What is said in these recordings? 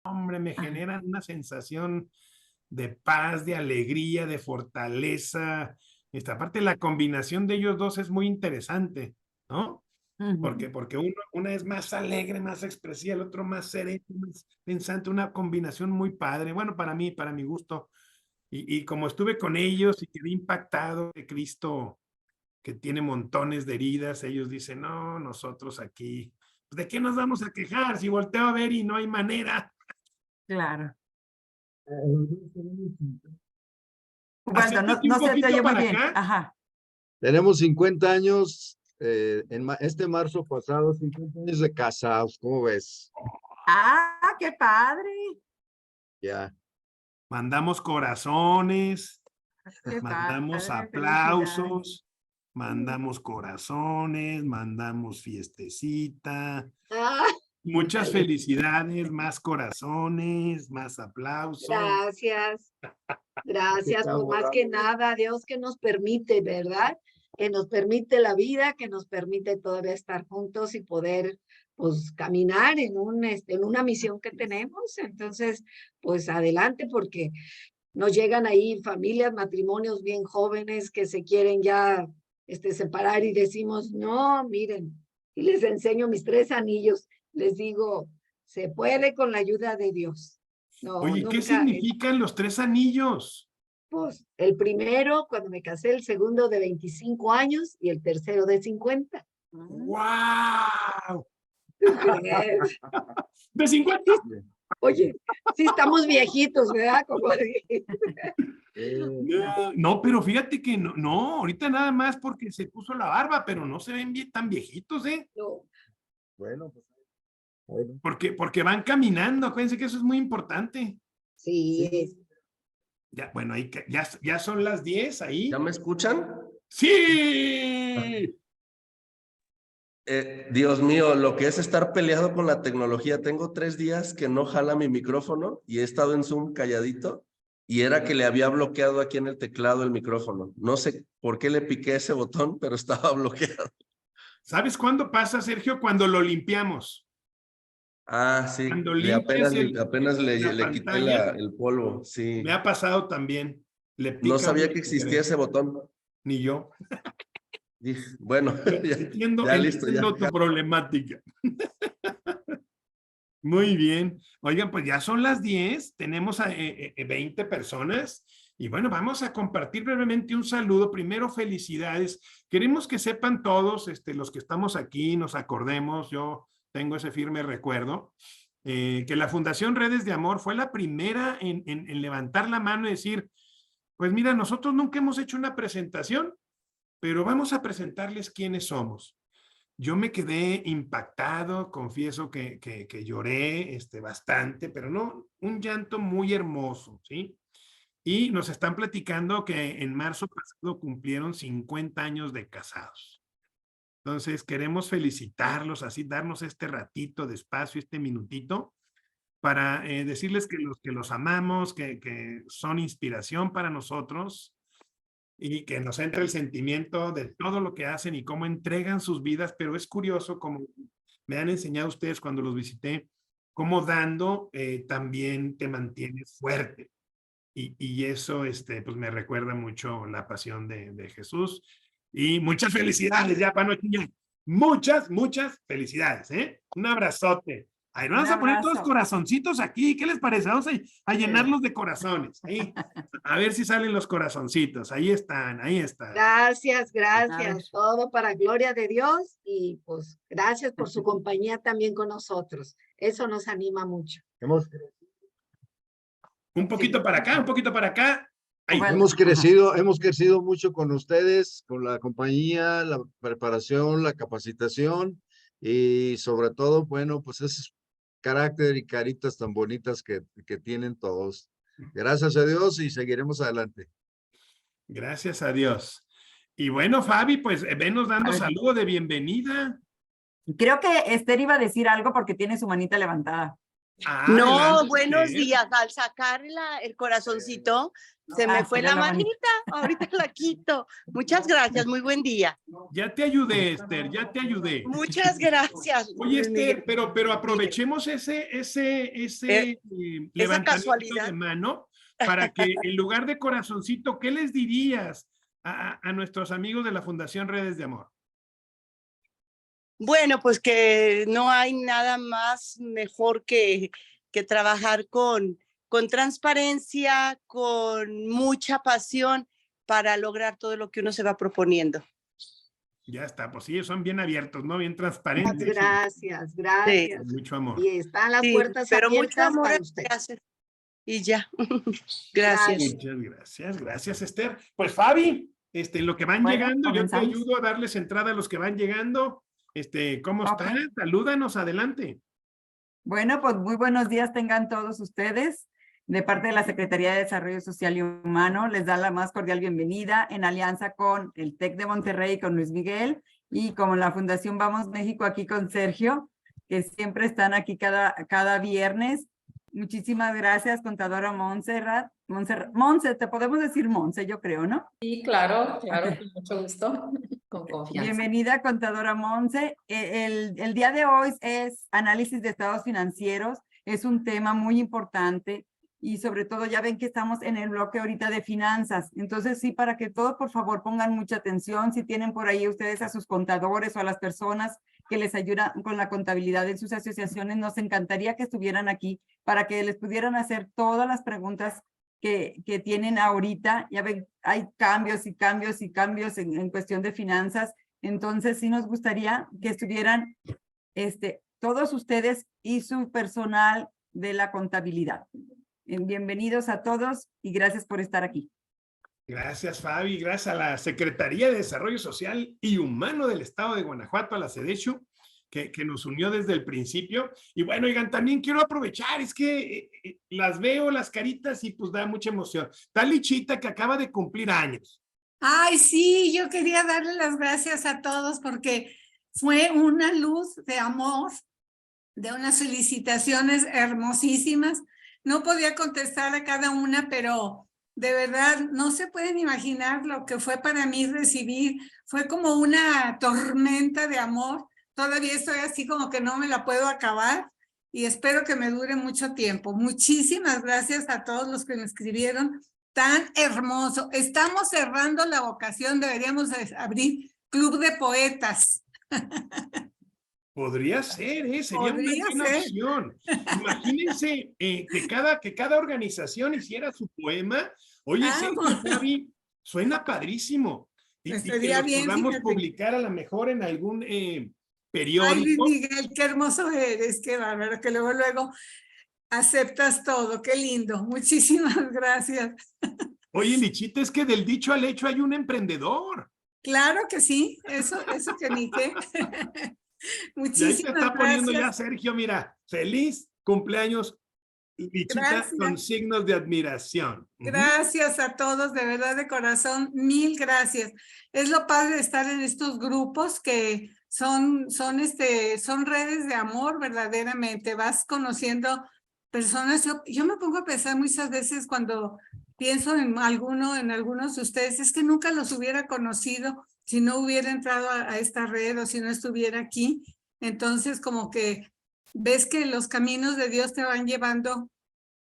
hombre, me Ajá. generan una sensación de paz, de alegría, de fortaleza. Esta parte, la combinación de ellos dos es muy interesante, ¿no? Ujú. Porque una es más alegre, más expresiva, el otro más sereno, más pensante, una combinación muy padre. Bueno, para mí, para mi gusto. Y como estuve con ellos y quedé impactado de Cristo, que tiene montones de heridas, ellos dicen, no, nosotros aquí, pues, ¿de qué nos vamos a quejar si volteo a ver y no hay manera? Claro. Así ¿Cuánto? es que No, aquí un no se te poquito oye muy para bien. acá. Ajá. Tenemos 50 años, este marzo pasado, 50 años de casados, ¿cómo ves? Ah, qué padre. Ya. Mandamos corazones, Qué mandamos padre. Felicidades. aplausos, mandamos corazones, mandamos fiestecita, Ah, muchas ándale. felicidades, más corazones, más aplausos. Gracias, Qué gracias. Pues más que favorable. nada, Dios que nos permite, ¿verdad? Que nos permite la vida, que nos permite todavía estar juntos y poder, pues, caminar en una misión que tenemos. Entonces, pues adelante, porque nos llegan ahí familias, matrimonios bien jóvenes que se quieren ya, separar y decimos, no, miren, y les enseño mis 3 anillos, les digo, se puede con la ayuda de Dios. No, Oye, ¿qué nunca, significan los 3 anillos? pues, el primero cuando me casé, el segundo de 25 años y el tercero de 50. ¡Wow! ¿Tú crees? ¡De 50! Sí, oye, sí estamos viejitos, ¿verdad? Como No, no, pero fíjate que no, no, ahorita nada más porque se puso la barba, pero no se ven tan viejitos, ¿eh? no, Bueno, pues, bueno. Porque van caminando, acuérdense que eso es muy importante. sí, Sí, Ya, bueno, ahí ya son las 10 ahí. ¿Ya me escuchan? ¡Sí! Dios mío, lo que es estar peleado con la tecnología. Tengo 3 días que no jala mi micrófono y he estado en Zoom calladito y era que le había bloqueado aquí en el teclado el micrófono. No sé por qué le piqué ese botón, pero estaba bloqueado. ¿Sabes cuándo pasa, Sergio? Cuando lo limpiamos. Ah, sí, Cuando limpias apenas la le quité pantalla, el polvo, me sí. ha pasado también. Le No pica uno sabía que sin existía querer. ese botón. Ni yo. Dije, bueno, ya, Entiendo, ya listo, ya. entiendo tu problemática. Muy bien. Oigan, pues ya son las 10, tenemos a 20 personas y bueno, vamos a compartir brevemente un saludo. Primero, felicidades. Queremos que sepan todos, los que estamos aquí, nos acordemos, yo tengo ese firme recuerdo, que la Fundación Redes de Amor fue la primera en levantar la mano y decir, pues mira, nosotros nunca hemos hecho una presentación, pero vamos a presentarles quiénes somos. Yo me quedé impactado, confieso que lloré bastante, pero no, un llanto muy hermoso, ¿sí? Y nos están platicando que en marzo pasado cumplieron 50 años de casados. Entonces, queremos felicitarlos, así darnos este ratito de espacio, este minutito, para decirles que los amamos, que son inspiración para nosotros y que nos entra el sentimiento de todo lo que hacen y cómo entregan sus vidas, pero es curioso como me han enseñado ustedes cuando los visité, cómo dando también te mantienes fuerte. Y eso pues me recuerda mucho la pasión de Jesús. Y muchas felicidades, ya para no chingar. Muchas felicidades, ¿eh? Un abrazote. Ahí Un vamos a poner todos abrazo. corazoncitos aquí. ¿Qué les parece? Vamos a llenarlos de corazones. ¿Sí? A ver si salen los corazoncitos. Ahí están, ahí están. gracias, A ver. gracias. Todo para gloria de Dios y pues gracias por su compañía también con nosotros. Eso nos anima mucho. hemos, Un poquito para acá, un poquito para acá. Ahí. Bueno, hemos crecido mucho con ustedes, con la compañía, la preparación, la capacitación y sobre todo, bueno, pues ese carácter y caritas tan bonitas que tienen todos. Gracias a Dios y seguiremos adelante. Gracias a Dios. Y bueno, Fabi, pues venos a dando ver. saludo de bienvenida. Creo que Esther iba a decir algo porque tiene su manita levantada. Ah, No, adelante, buenos Esther. días. Al sacar el corazoncito, se me fue será la la manita. manita. Ahorita la quito. Muchas gracias. Muy buen día. Ya te ayudé, Esther, ya te ayudé. Muchas gracias. Oye, Luis Esther, Miguel. pero aprovechemos ese esa levantamiento casualidad. de mano para que en lugar de corazoncito, ¿qué les dirías a nuestros amigos de la Fundación Redes de Amor? Bueno, pues que no hay nada más mejor que trabajar con transparencia, con mucha pasión para lograr todo lo que uno se va proponiendo. Ya está, pues sí, son bien abiertos, ¿no? Bien Muchas transparentes. gracias, Sí, gracias. Con mucho amor. Y están las sí, puertas pero mucho abiertas amor para en lo usted. que hace. Y ya. Gracias. Muchas gracias, Esther. Pues Fabi, en lo que van Bueno, llegando, yo te comenzamos. ayudo a darles entrada a los que van llegando. ¿Cómo Ok. están? Salúdanos, adelante. Bueno, pues muy buenos días tengan todos ustedes. De parte de la Secretaría de Desarrollo Social y Humano, les da la más cordial bienvenida en alianza con el TEC de Monterrey, con Luis Miguel, y con la Fundación Vamos México, aquí con Sergio, que siempre están aquí cada viernes. Muchísimas gracias, contadora Montserrat. Monse, te podemos decir Monse, yo creo, ¿no? Sí, claro, Ok. con mucho gusto, con confianza. Bienvenida, contadora Monse. El día de hoy es análisis de estados financieros. Es un tema muy importante y sobre todo ya ven que estamos en el bloque ahorita de finanzas. Entonces sí, para que todos por favor pongan mucha atención. Si tienen por ahí ustedes a sus contadores o a las personas que les ayudan con la contabilidad en sus asociaciones, nos encantaría que estuvieran aquí para que les pudieran hacer todas las preguntas que tienen ahorita. Ya ven, hay cambios y cambios y cambios en cuestión de finanzas. Entonces sí nos gustaría que estuvieran todos ustedes y su personal de la contabilidad. Bienvenidos a todos y gracias por estar aquí. Gracias, Fabi. Gracias a la Secretaría de Desarrollo Social y Humano del Estado de Guanajuato, a la CEDESHU, que nos unió desde el principio. Y bueno, oigan, también quiero aprovechar, es que las veo, las caritas, y pues da mucha emoción. Está Lichita, que acaba de cumplir años. Ay, sí, yo quería darle las gracias a todos porque fue una luz de amor, de unas felicitaciones hermosísimas. No podía contestar a cada una, pero de verdad no se pueden imaginar lo que fue para mí recibir. Fue como una tormenta de amor. Todavía estoy así como que no me la puedo acabar y espero que me dure mucho tiempo. Muchísimas gracias a todos los que me escribieron. Tan hermoso. Estamos cerrando la vocación, deberíamos abrir club de poetas. Podría ser, sería Podría una buena ser. opción. Imagínense que cada organización hiciera su poema. Oye, Sergio, Fabi, suena padrísimo. Y que Estaría los bien, podamos fíjate. publicar a lo mejor en algún Ay, periódico. Luis Miguel, qué hermoso eres, qué bárbaro, que luego aceptas todo, qué lindo. Muchísimas gracias. Oye, Lichita, es que del dicho al hecho hay un emprendedor. Claro que sí, eso que ni qué. Y ahí te Muchísimas está poniendo ya gracias. Sergio, mira, feliz cumpleaños, Lichita, Gracias. con signos de admiración. Gracias a todos, de verdad, de corazón, mil gracias. Es lo padre de estar en estos grupos que son redes de amor, verdaderamente. Vas conociendo personas. Yo me pongo a pensar muchas veces cuando pienso en algunos de ustedes, es que nunca los hubiera conocido si no hubiera entrado a esta red o si no estuviera aquí. Entonces, como que ves que los caminos de Dios te van llevando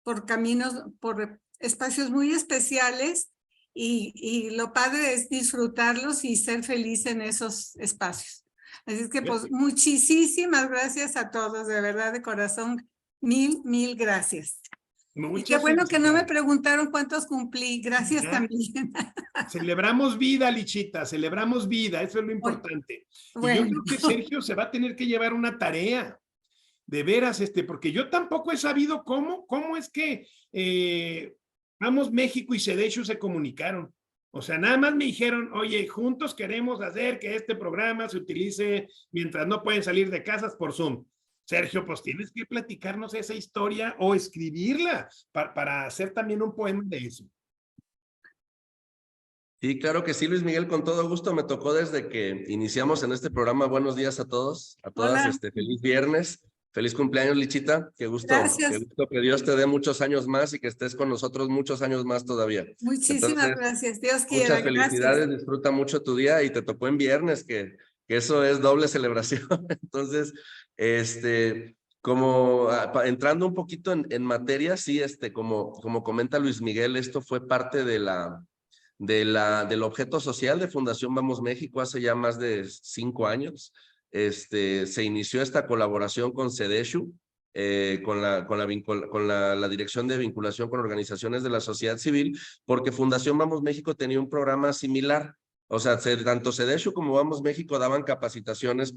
por caminos, por espacios muy especiales y lo padre es disfrutarlos y ser feliz en esos espacios. Así es que pues muchísimas gracias a todos, de verdad, de corazón, mil gracias. Y qué bueno que no me preguntaron cuántos cumplí, gracias también. Celebramos vida, Lichita, celebramos vida, eso es lo importante. Bueno. Y yo creo que Sergio se va a tener que llevar una tarea. De veras, porque yo tampoco he sabido cómo es que Vamos México y CEDESHU se comunicaron. O sea, nada más me dijeron, oye, juntos queremos hacer que este programa se utilice mientras no pueden salir de casas por Zoom. Sergio, pues tienes que platicarnos esa historia o escribirla para hacer también un poema de eso. Sí, claro que sí, Luis Miguel, con todo gusto. Me tocó desde que iniciamos en este programa. Buenos días a todos, a todas, Hola. feliz viernes. Feliz cumpleaños, Lichita. Qué Gracias. gusto que Dios te dé muchos años más y que estés con nosotros muchos años más todavía. Muchísimas Entonces, gracias. Dios quiera. muchas Gracias. felicidades, disfruta mucho tu día y te tocó en viernes, que eso es doble celebración. Entonces, como entrando un poquito en materia, sí, como comenta Luis Miguel, esto fue parte del objeto social de Fundación Vamos México hace ya más de 5 años. Se inició esta colaboración con CEDESHU, con la Dirección de Vinculación con Organizaciones de la Sociedad Civil, porque Fundación Vamos México tenía un programa similar. O sea, tanto CEDESHU como Vamos México daban capacitaciones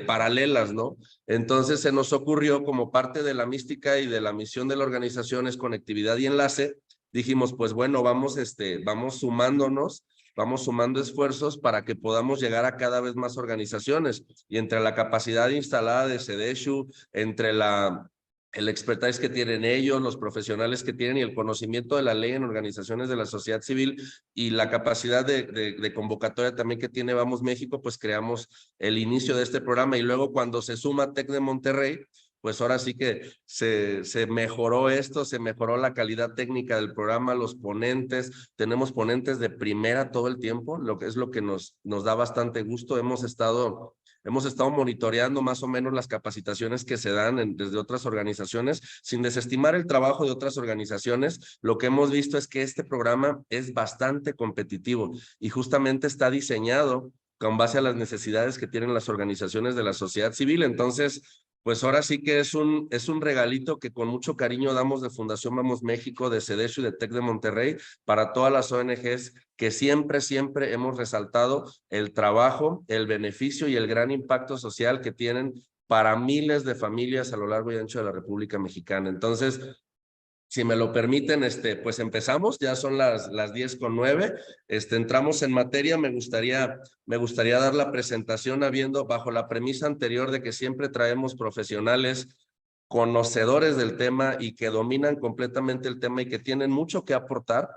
paralelas, ¿no? Entonces se nos ocurrió, como parte de la mística y de la misión de la organización es conectividad y enlace, dijimos, pues bueno, vamos sumando esfuerzos para que podamos llegar a cada vez más organizaciones. Y entre la capacidad instalada de CEDESHU, entre el expertise que tienen ellos, los profesionales que tienen y el conocimiento de la ley en organizaciones de la sociedad civil y la capacidad de convocatoria también que tiene Vamos México, pues creamos el inicio de este programa. Y luego cuando se suma TEC de Monterrey, pues ahora sí que se mejoró esto, se mejoró la calidad técnica del programa, los ponentes, tenemos ponentes de primera todo el tiempo, lo que nos da bastante gusto. Hemos estado monitoreando más o menos las capacitaciones que se dan desde otras organizaciones, sin desestimar el trabajo de otras organizaciones. Lo que hemos visto es que este programa es bastante competitivo y justamente está diseñado con base a las necesidades que tienen las organizaciones de la sociedad civil. Entonces, pues ahora sí que es un regalito que con mucho cariño damos de Fundación Vamos México, de CEDESHU y de TEC de Monterrey para todas las ONGs que siempre hemos resaltado el trabajo, el beneficio y el gran impacto social que tienen para miles de familias a lo largo y ancho de la República Mexicana. Entonces, si me lo permiten, pues empezamos, ya son las 10:09, entramos en materia. Me gustaría dar la presentación bajo la premisa anterior de que siempre traemos profesionales conocedores del tema y que dominan completamente el tema y que tienen mucho que aportar,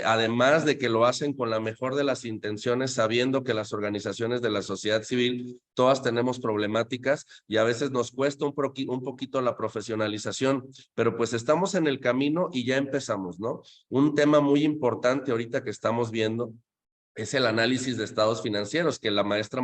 además de que lo hacen con la mejor de las intenciones, sabiendo que las organizaciones de la sociedad civil, todas tenemos problemáticas y a veces nos cuesta un poquito la profesionalización, pero pues estamos en el camino y ya empezamos, ¿no? Un tema muy importante ahorita que estamos viendo es el análisis de estados financieros, que la maestra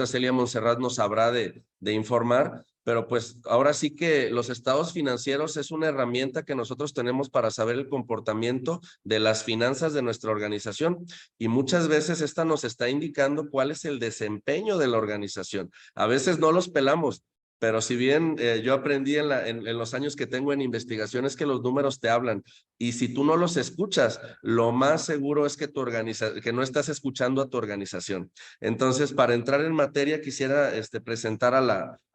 Celia Montserrat nos habrá de informar, pero pues ahora sí que los estados financieros es una herramienta que nosotros tenemos para saber el comportamiento de las finanzas de nuestra organización y muchas veces esta nos está indicando cuál es el desempeño de la organización. A veces no los pelamos, pero si bien yo aprendí en los años que tengo en investigación es que los números te hablan y si tú no los escuchas, lo más seguro es que que no estás escuchando a tu organización. Entonces, para entrar en materia, quisiera presentar a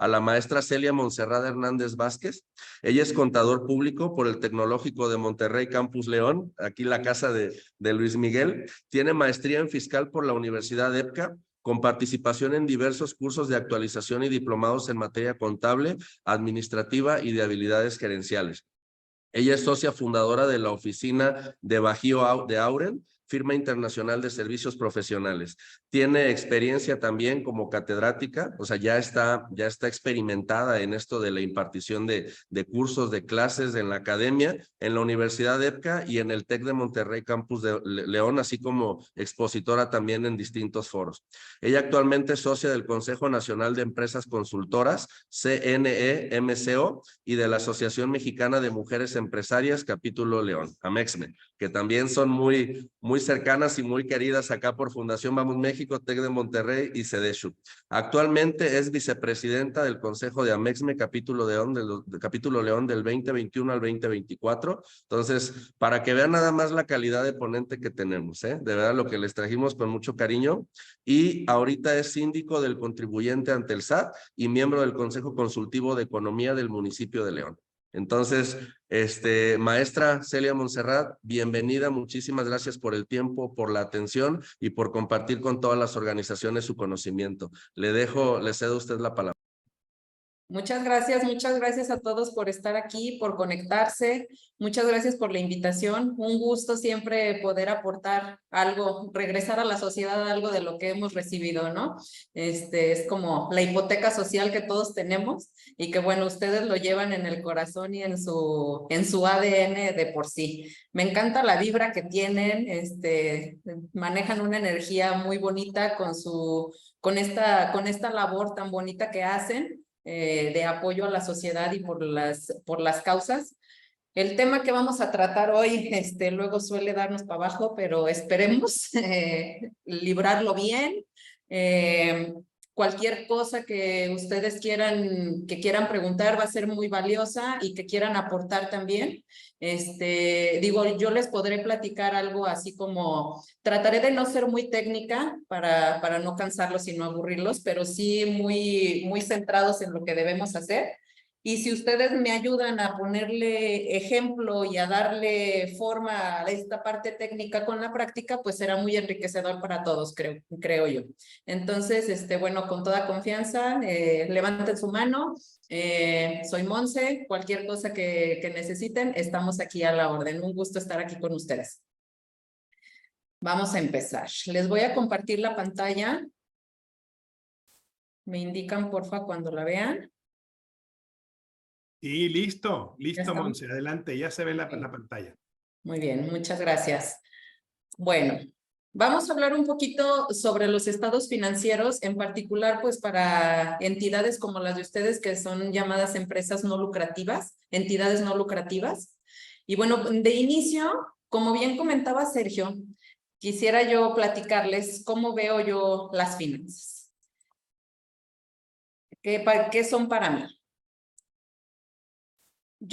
la maestra Celia Montserrat Hernández Vázquez. Ella es contador público por el Tecnológico de Monterrey Campus León, aquí la casa de Luis Miguel. Tiene maestría en fiscal por la Universidad EPCA, con participación en diversos cursos de actualización y diplomados en materia contable, administrativa y de habilidades gerenciales. Ella es socia fundadora de la oficina de Bajío de Auren, firma internacional de servicios profesionales. Tiene experiencia también como catedrática, o sea, ya está experimentada en esto de la impartición de cursos, de clases en la academia, en la Universidad EPCA y en el TEC de Monterrey Campus de León, así como expositora también en distintos foros. Ella actualmente es socia del Consejo Nacional de Empresas Consultoras, CNE-MCO, y de la Asociación Mexicana de Mujeres Empresarias, Capítulo León, AMEXME, que también son muy cercanas y muy queridas acá por Fundación Vamos México, TEC de Monterrey y CEDESHU. Actualmente es vicepresidenta del Consejo de AMEXME, Capítulo León del 2021 al 2024. Entonces, para que vean nada más la calidad de ponente que tenemos, de verdad lo que les trajimos con mucho cariño. Y ahorita es síndico del contribuyente ante el SAT y miembro del Consejo Consultivo de Economía del municipio de León. Entonces, maestra Celia Montserrat, bienvenida, muchísimas gracias por el tiempo, por la atención y por compartir con todas las organizaciones su conocimiento. Le cedo a usted la palabra. Muchas gracias a todos por estar aquí, por conectarse. Muchas gracias por la invitación. Un gusto siempre poder aportar algo, regresar a la sociedad algo de lo que hemos recibido, ¿no? Es como la hipoteca social que todos tenemos y que, bueno, ustedes lo llevan en el corazón y en su ADN de por sí. Me encanta la vibra que tienen, manejan una energía muy bonita con esta labor tan bonita que hacen. De apoyo a la sociedad y por las causas. El tema que vamos a tratar hoy, luego suele darnos para abajo, pero esperemos librarlo bien. Cualquier cosa que ustedes quieran preguntar va a ser muy valiosa y que quieran aportar también. Yo les podré platicar algo así como, trataré de no ser muy técnica para no cansarlos y no aburrirlos, pero sí muy centrados en lo que debemos hacer. Y si ustedes me ayudan a ponerle ejemplo y a darle forma a esta parte técnica con la práctica, pues será muy enriquecedor para todos, creo yo. Entonces, bueno, con toda confianza, levanten su mano. Soy Monse, cualquier cosa que necesiten, estamos aquí a la orden. Un gusto estar aquí con ustedes. Vamos a empezar. Les voy a compartir la pantalla. Me indican, porfa, cuando la vean. Y listo, Monse, adelante, ya se ve la pantalla. Muy bien, muchas gracias. Bueno, vamos a hablar un poquito sobre los estados financieros, en particular pues para entidades como las de ustedes que son llamadas empresas no lucrativas, entidades no lucrativas. Y bueno, de inicio, como bien comentaba Sergio, quisiera yo platicarles cómo veo yo las finanzas. ¿Qué son para mí?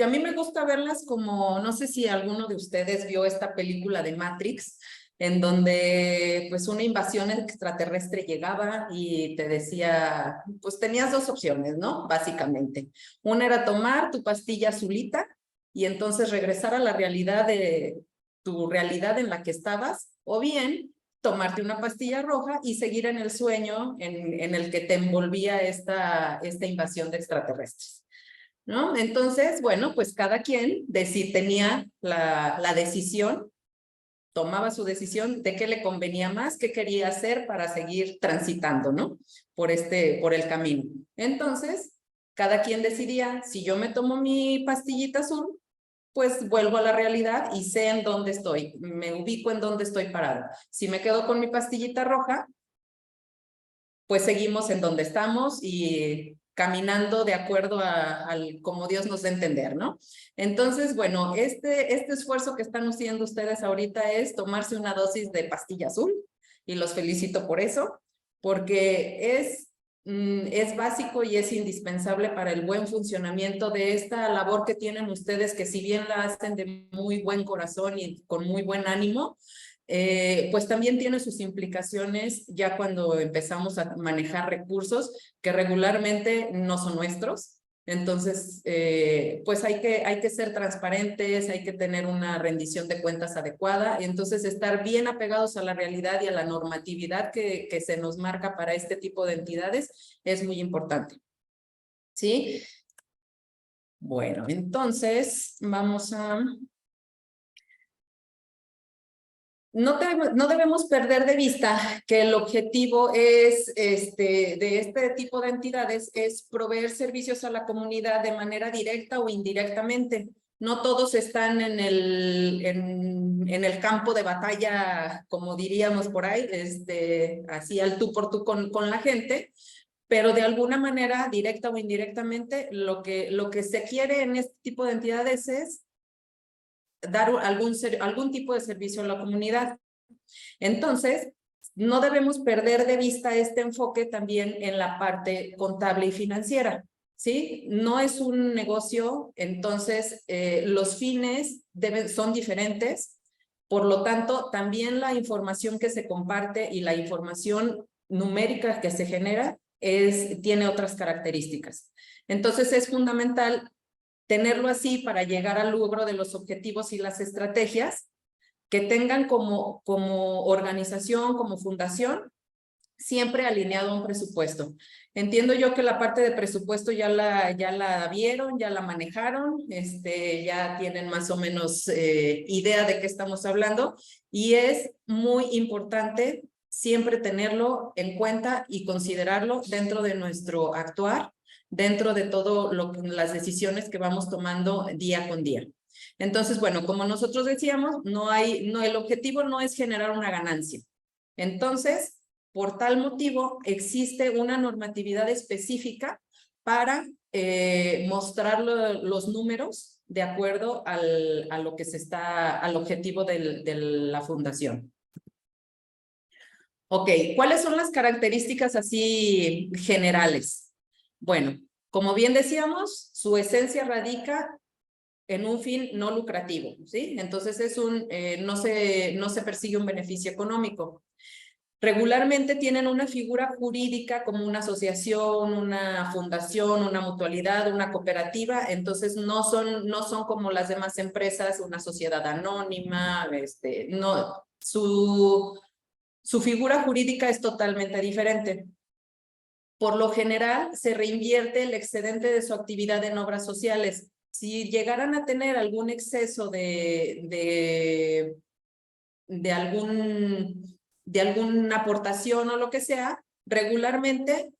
A mí me gusta verlas como, no sé si alguno de ustedes vio esta película de Matrix, en donde pues una invasión extraterrestre llegaba y te decía, pues tenías dos opciones, ¿no? Básicamente. Una era tomar tu pastilla azulita y entonces regresar a la realidad de tu realidad en la que estabas, o bien tomarte una pastilla roja y seguir en el sueño en el que te envolvía esta invasión de extraterrestres, ¿no? Entonces, bueno, pues cada quien tenía la decisión, tomaba su decisión de qué le convenía más, qué quería hacer para seguir transitando, ¿no? Por el camino. Entonces, cada quien decidía, si yo me tomo mi pastillita azul, pues vuelvo a la realidad y sé en dónde estoy, me ubico en dónde estoy parado. Si me quedo con mi pastillita roja, pues seguimos en donde estamos y caminando de acuerdo al como Dios nos da a entender, ¿no? Entonces, bueno, este esfuerzo que están haciendo ustedes ahorita es tomarse una dosis de pastilla azul y los felicito por eso, porque es básico y es indispensable para el buen funcionamiento de esta labor que tienen ustedes, que si bien la hacen de muy buen corazón y con muy buen ánimo, pues también tiene sus implicaciones ya cuando empezamos a manejar recursos que regularmente no son nuestros. Entonces, pues hay que ser transparentes, hay que tener una rendición de cuentas adecuada y entonces estar bien apegados a la realidad y a la normatividad que se nos marca para este tipo de entidades es muy importante. ¿Sí? Bueno, entonces vamos a... No debemos perder de vista que el objetivo es, de este tipo de entidades es proveer servicios a la comunidad de manera directa o indirectamente. No todos están en el campo de batalla, como diríamos por ahí, así al tú por tú con la gente, pero de alguna manera, directa o indirectamente, lo que se quiere en este tipo de entidades es dar algún tipo de servicio a la comunidad. Entonces, no debemos perder de vista este enfoque también en la parte contable y financiera, ¿sí? No es un negocio, entonces los fines son diferentes, por lo tanto, también la información que se comparte y la información numérica que se genera tiene otras características. Entonces, es fundamental tenerlo así para llegar al logro de los objetivos y las estrategias que tengan como organización, como fundación, siempre alineado a un presupuesto. Entiendo yo que la parte de presupuesto ya la vieron, ya la manejaron, ya tienen más o menos idea de qué estamos hablando, y es muy importante siempre tenerlo en cuenta y considerarlo dentro de nuestro actuar, dentro de todo las decisiones que vamos tomando día con día. Entonces, bueno, como nosotros decíamos, el objetivo no es generar una ganancia. Entonces, por tal motivo, existe una normatividad específica para mostrar los números de acuerdo al objetivo de la fundación. Ok, ¿cuáles son las características así generales? Bueno, como bien decíamos, su esencia radica en un fin no lucrativo, ¿sí? Entonces no se persigue un beneficio económico. Regularmente tienen una figura jurídica como una asociación, una fundación, una mutualidad, una cooperativa, entonces no son como las demás empresas, una sociedad anónima, no, su figura jurídica es totalmente diferente. Por lo general, se reinvierte el excedente de su actividad en obras sociales. Si llegaran a tener algún exceso de alguna aportación o lo que sea, regularmente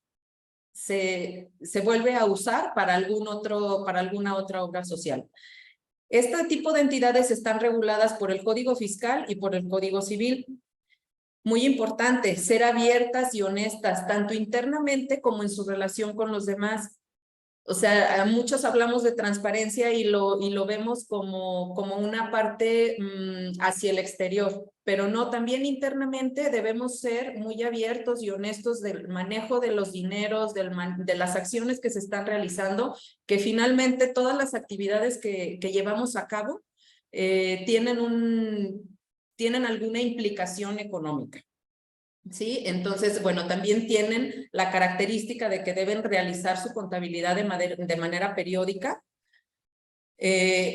se vuelve a usar para alguna otra obra social. Este tipo de entidades están reguladas por el Código Fiscal y por el Código Civil. Muy importante, ser abiertas y honestas, tanto internamente como en su relación con los demás. O sea, muchos hablamos de transparencia y lo vemos como una parte hacia el exterior, pero no, también internamente debemos ser muy abiertos y honestos del manejo de los dineros, de las acciones que se están realizando, que finalmente todas las actividades que llevamos a cabo tienen alguna implicación económica. ¿Sí? Entonces, bueno, también tienen la característica de que deben realizar su contabilidad de manera periódica,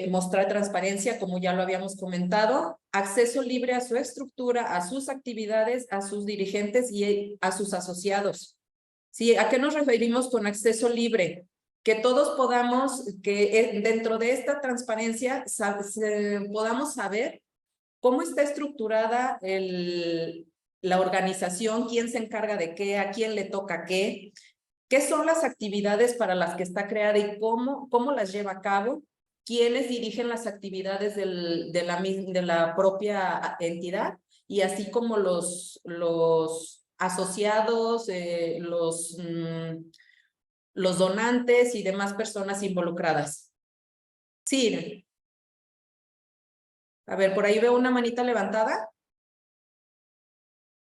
mostrar transparencia, como ya lo habíamos comentado, acceso libre a su estructura, a sus actividades, a sus dirigentes y a sus asociados. ¿Sí? ¿A qué nos referimos con acceso libre? Que todos podamos, que dentro de esta transparencia podamos saber cómo está estructurada la organización, quién se encarga de qué, a quién le toca qué son las actividades para las que está creada y cómo las lleva a cabo, quiénes dirigen las actividades de la propia entidad, y así como los asociados, los donantes y demás personas involucradas. Sí. A ver, por ahí veo una manita levantada.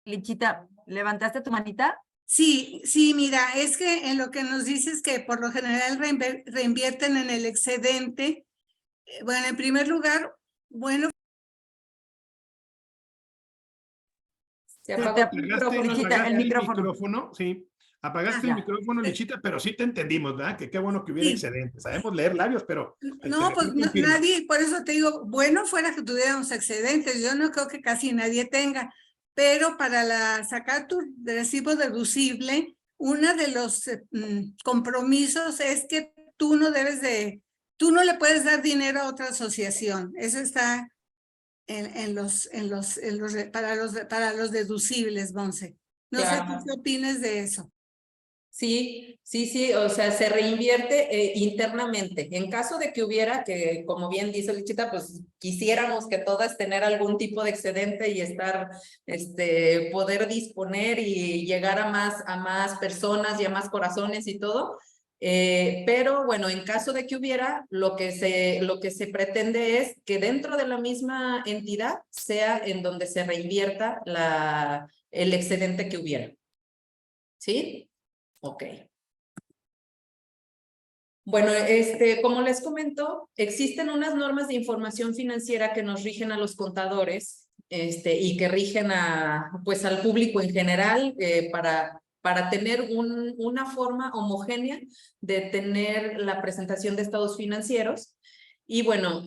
Lichita, ¿levantaste tu manita? Sí, mira, es que en lo que nos dices que por lo general reinvierten en el excedente. Bueno, en primer lugar, bueno. Se apagó el micrófono. Sí, apagaste el micrófono, Lichita, pero sí te entendimos, ¿verdad? Que qué bueno que hubiera excedente. Sabemos leer labios, pero... No, pues nadie, por eso te digo, bueno fuera que tuviéramos excedentes, yo no creo que casi nadie tenga. Pero para sacar tu recibo deducible, uno de los compromisos es que tú no le puedes dar dinero a otra asociación. Eso está para los deducibles, Monse. No sé tú qué opinas de eso. Sí, o sea, se reinvierte internamente. En caso de que hubiera, que como bien dice Lichita, pues quisiéramos que todas tener algún tipo de excedente y poder disponer y llegar a más personas y a más corazones y todo. Pero bueno, en caso de que hubiera, lo que se pretende es que dentro de la misma entidad sea en donde se reinvierta el excedente que hubiera. ¿Sí? Ok. Bueno, como les comento, existen unas normas de información financiera que nos rigen a los contadores y que rigen pues al público en general para tener una forma homogénea de tener la presentación de estados financieros. Y bueno,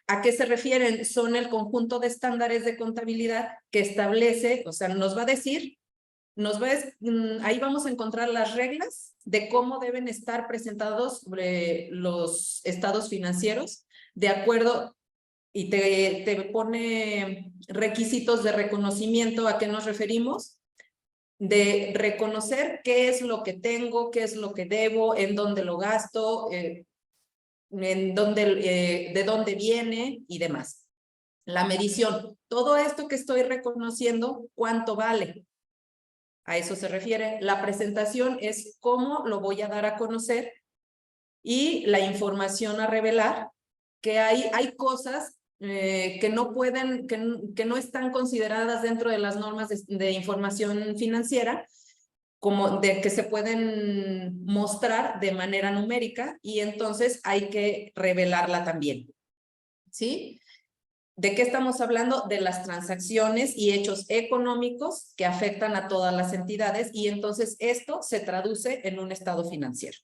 ¿a qué se refieren? Son el conjunto de estándares de contabilidad que establece, o sea, nos va a decir nos ves, ahí vamos a encontrar las reglas de cómo deben estar presentados los estados financieros, de acuerdo, y te pone requisitos de reconocimiento. ¿A qué nos referimos? De reconocer qué es lo que tengo, qué es lo que debo, en dónde lo gasto, de dónde viene y demás. La medición, todo esto que estoy reconociendo, ¿cuánto vale? A eso se refiere. La presentación es cómo lo voy a dar a conocer, y la información a revelar, que hay cosas que no pueden, que no están consideradas dentro de las normas de información financiera, como de que se pueden mostrar de manera numérica, y entonces hay que revelarla también. ¿Sí? ¿De qué estamos hablando? De las transacciones y hechos económicos que afectan a todas las entidades, y entonces esto se traduce en un estado financiero.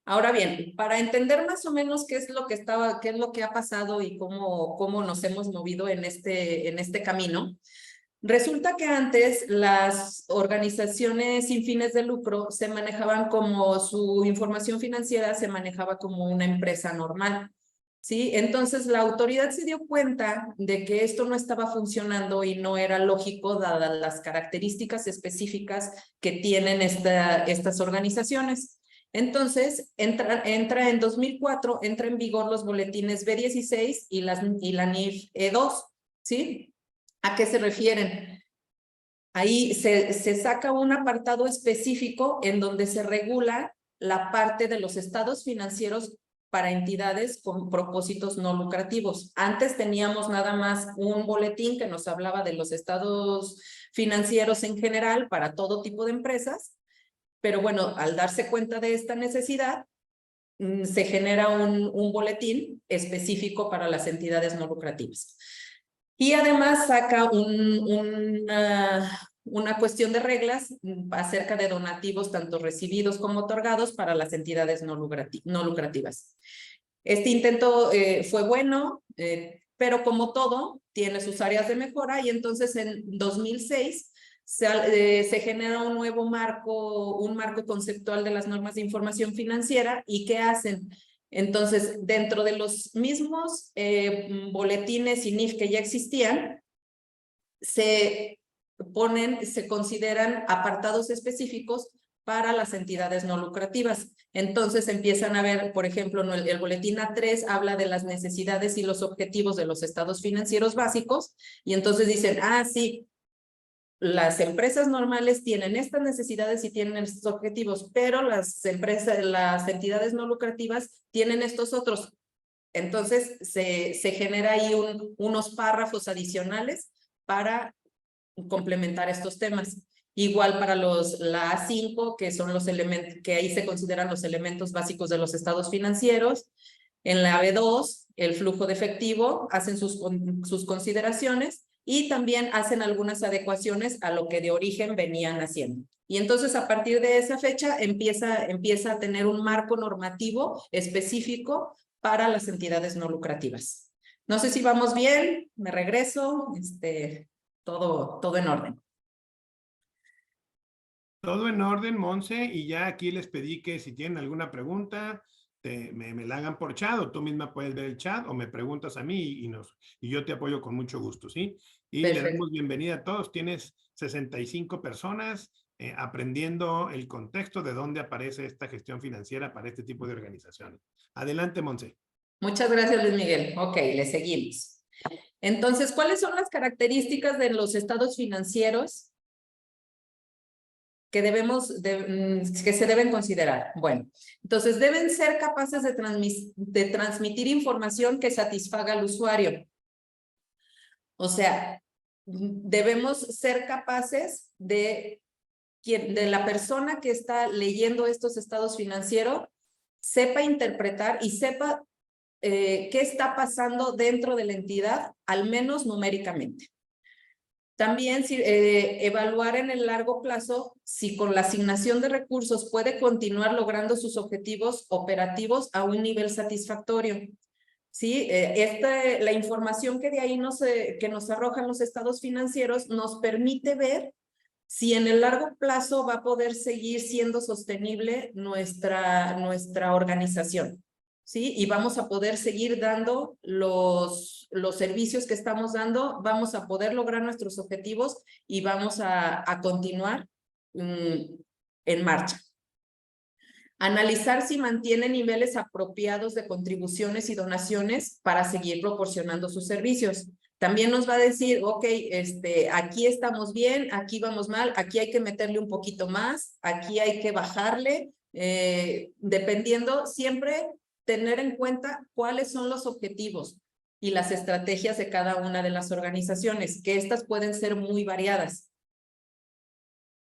Ahora bien, para entender más o menos qué es lo que ha pasado y cómo nos hemos movido en este camino, resulta que antes las organizaciones sin fines de lucro se manejaban como, su información financiera se manejaba como una empresa normal, ¿sí? Entonces la autoridad se dio cuenta de que esto no estaba funcionando y no era lógico, dadas las características específicas que tienen estas organizaciones. Entonces, entra en 2004, entra en vigor los boletines B16 y la NIF E2, ¿sí? ¿A qué se refieren? Ahí se saca un apartado específico en donde se regula la parte de los estados financieros para entidades con propósitos no lucrativos. Antes teníamos nada más un boletín que nos hablaba de los estados financieros en general para todo tipo de empresas, pero bueno, al darse cuenta de esta necesidad, se genera un boletín específico para las entidades no lucrativas. Y además saca una cuestión de reglas acerca de donativos, tanto recibidos como otorgados, para las entidades no lucrativas. Este intento fue bueno, pero como todo, tiene sus áreas de mejora, y entonces en 2006 se genera un nuevo marco, un marco conceptual de las normas de información financiera. ¿Y qué hacen? Entonces, dentro de los mismos boletines y NIF que ya existían, se consideran apartados específicos para las entidades no lucrativas. Entonces empiezan a ver, por ejemplo, el boletín A3 habla de las necesidades y los objetivos de los estados financieros básicos, y entonces dicen, sí, las empresas normales tienen estas necesidades y tienen estos objetivos, pero las entidades no lucrativas tienen estos otros. Entonces se genera ahí unos párrafos adicionales para complementar estos temas. Igual para la A5, que son los elementos, que ahí se consideran los elementos básicos de los estados financieros. En la B2, el flujo de efectivo, hacen sus consideraciones, y también hacen algunas adecuaciones a lo que de origen venían haciendo. Y entonces, a partir de esa fecha, empieza a tener un marco normativo específico para las entidades no lucrativas. No sé si vamos bien, me regreso, todo en orden. Todo en orden, Monse, y ya aquí les pedí que si tienen alguna pregunta, me la hagan por chat, o tú misma puedes ver el chat, o me preguntas a mí y yo te apoyo con mucho gusto, ¿sí? Y le damos bienvenida a todos. Tienes 65 personas aprendiendo el contexto de dónde aparece esta gestión financiera para este tipo de organizaciones. Adelante, Monse. Muchas gracias, Luis Miguel. Ok, le seguimos. Entonces, ¿cuáles son las características de los estados financieros que se deben considerar? Bueno, entonces deben ser capaces de transmitir información que satisfaga al usuario. O sea, debemos ser capaces de la persona que está leyendo estos estados financieros sepa interpretar y sepa qué está pasando dentro de la entidad, al menos numéricamente. También evaluar en el largo plazo si con la asignación de recursos puede continuar logrando sus objetivos operativos a un nivel satisfactorio. ¿sí? La información que de ahí que nos arrojan los estados financieros nos permite ver si en el largo plazo va a poder seguir siendo sostenible nuestra organización, ¿sí? Y vamos a poder seguir dando los servicios que estamos dando, vamos a poder lograr nuestros objetivos y vamos a continuar en marcha. Analizar si mantiene niveles apropiados de contribuciones y donaciones para seguir proporcionando sus servicios. También nos va a decir, ok, aquí estamos bien, aquí vamos mal, aquí hay que meterle un poquito más, aquí hay que bajarle, dependiendo, siempre tener en cuenta cuáles son los objetivos y las estrategias de cada una de las organizaciones, que estas pueden ser muy variadas.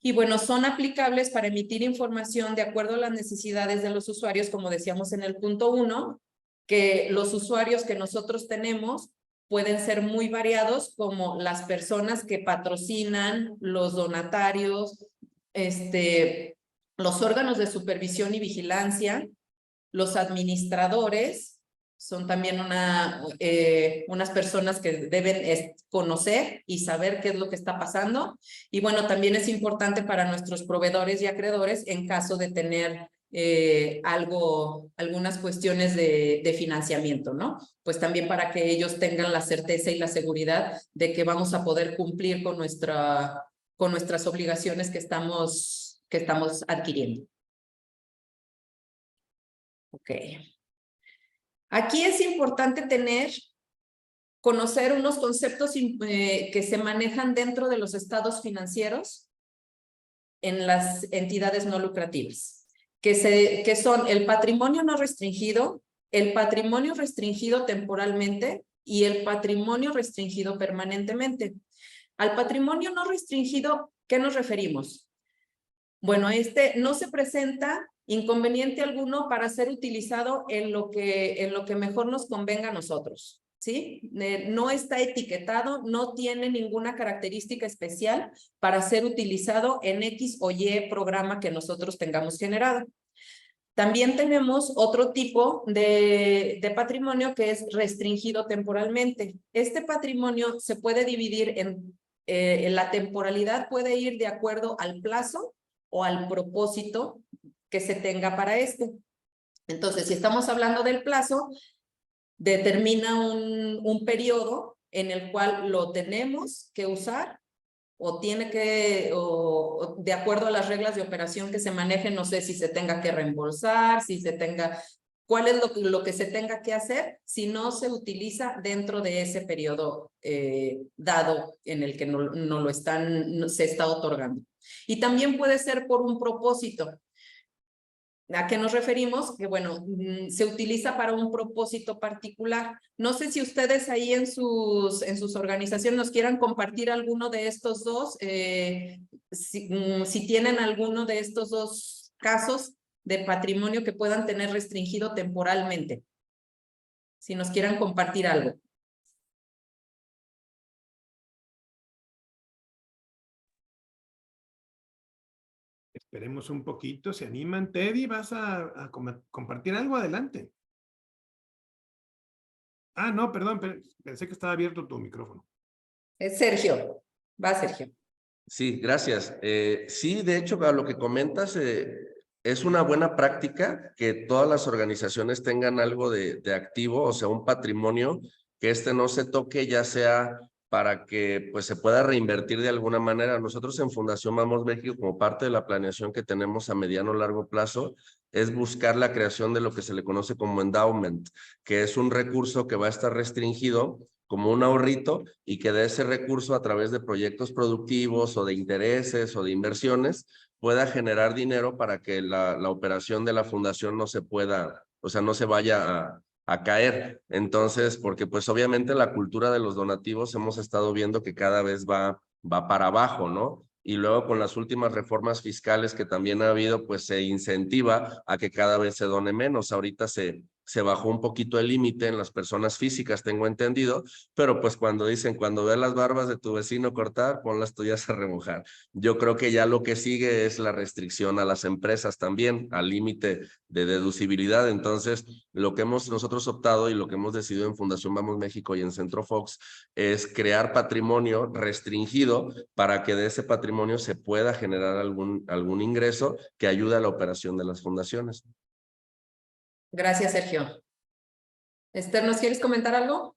Y bueno, son aplicables para emitir información de acuerdo a las necesidades de los usuarios, como decíamos en el punto 1, que los usuarios que nosotros tenemos pueden ser muy variados, como las personas que patrocinan, los donatarios, los órganos de supervisión y vigilancia, los administradores, son también unas personas que deben conocer y saber qué es lo que está pasando. Y bueno, también es importante para nuestros proveedores y acreedores en caso de tener algunas cuestiones de financiamiento, ¿no? Pues también para que ellos tengan la certeza y la seguridad de que vamos a poder cumplir con nuestras obligaciones que estamos adquiriendo. Ok. Aquí es importante conocer unos conceptos que se manejan dentro de los estados financieros en las entidades no lucrativas, que son el patrimonio no restringido, el patrimonio restringido temporalmente y el patrimonio restringido permanentemente. Al patrimonio no restringido, ¿qué nos referimos? Bueno, no se presenta inconveniente alguno para ser utilizado en lo que mejor nos convenga a nosotros, ¿sí? No está etiquetado, no tiene ninguna característica especial para ser utilizado en X o Y programa que nosotros tengamos generado. También tenemos otro tipo de patrimonio que es restringido temporalmente. Este patrimonio se puede dividir en la temporalidad, puede ir de acuerdo al plazo o al propósito que se tenga para Entonces, si estamos hablando del plazo, determina un periodo en el cual lo tenemos que usar o de acuerdo a las reglas de operación que se manejen, no sé si se tenga que reembolsar, cuál es lo que se tenga que hacer si no se utiliza dentro de ese periodo dado en el que se está otorgando. Y también puede ser por un propósito. ¿A qué nos referimos? Que bueno, se utiliza para un propósito particular. No sé si ustedes ahí en sus organizaciones nos quieran compartir alguno de estos dos, si tienen alguno de estos dos casos de patrimonio que puedan tener restringido temporalmente. Si nos quieran compartir algo. Esperemos un poquito, se animan. Teddy, ¿vas a compartir algo? Adelante. Ah, no, perdón, pensé que estaba abierto tu micrófono. Sergio, va Sergio. Sí, gracias. Sí, de hecho, a lo que comentas, es una buena práctica que todas las organizaciones tengan algo de activo, o sea, un patrimonio, que no se toque, ya sea para que pues se pueda reinvertir de alguna manera. Nosotros en Fundación Vamos México, como parte de la planeación que tenemos a mediano o largo plazo, es buscar la creación de lo que se le conoce como endowment, que es un recurso que va a estar restringido como un ahorrito y que de ese recurso a través de proyectos productivos o de intereses o de inversiones pueda generar dinero para que la operación de la fundación no se pueda, o sea, no se vaya a caer. Entonces, porque pues obviamente la cultura de los donativos hemos estado viendo que cada vez va para abajo, ¿no? Y luego con las últimas reformas fiscales que también ha habido, pues se incentiva a que cada vez se done menos. Ahorita se se bajó un poquito el límite en las personas físicas, tengo entendido, pero pues cuando dicen, cuando veas las barbas de tu vecino cortar, pon las tuyas a remojar. Yo creo que ya lo que sigue es la restricción a las empresas también, al límite de deducibilidad. Entonces, lo que hemos nosotros optado y lo que hemos decidido en Fundación Vamos México y en Centro Fox es crear patrimonio restringido para que de ese patrimonio se pueda generar algún ingreso que ayude a la operación de las fundaciones. Gracias, Sergio. Esther, ¿nos quieres comentar algo?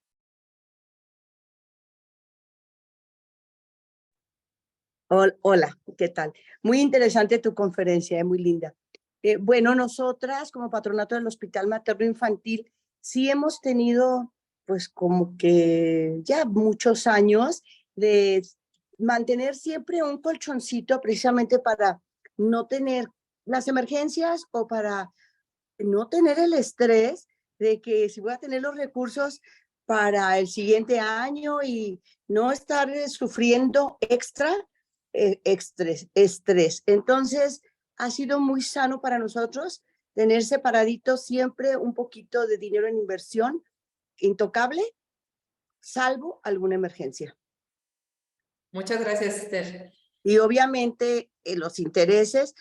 Hola, ¿qué tal? Muy interesante tu conferencia, muy linda. Bueno, nosotras como patronato del Hospital Materno Infantil sí hemos tenido pues como que ya muchos años de mantener siempre un colchoncito precisamente para no tener las emergencias o para no tener el estrés de que si voy a tener los recursos para el siguiente año y no estar sufriendo extra estrés. Entonces, ha sido muy sano para nosotros tener separadito siempre un poquito de dinero en inversión, intocable, salvo alguna emergencia. Muchas gracias, Esther. Y obviamente los intereses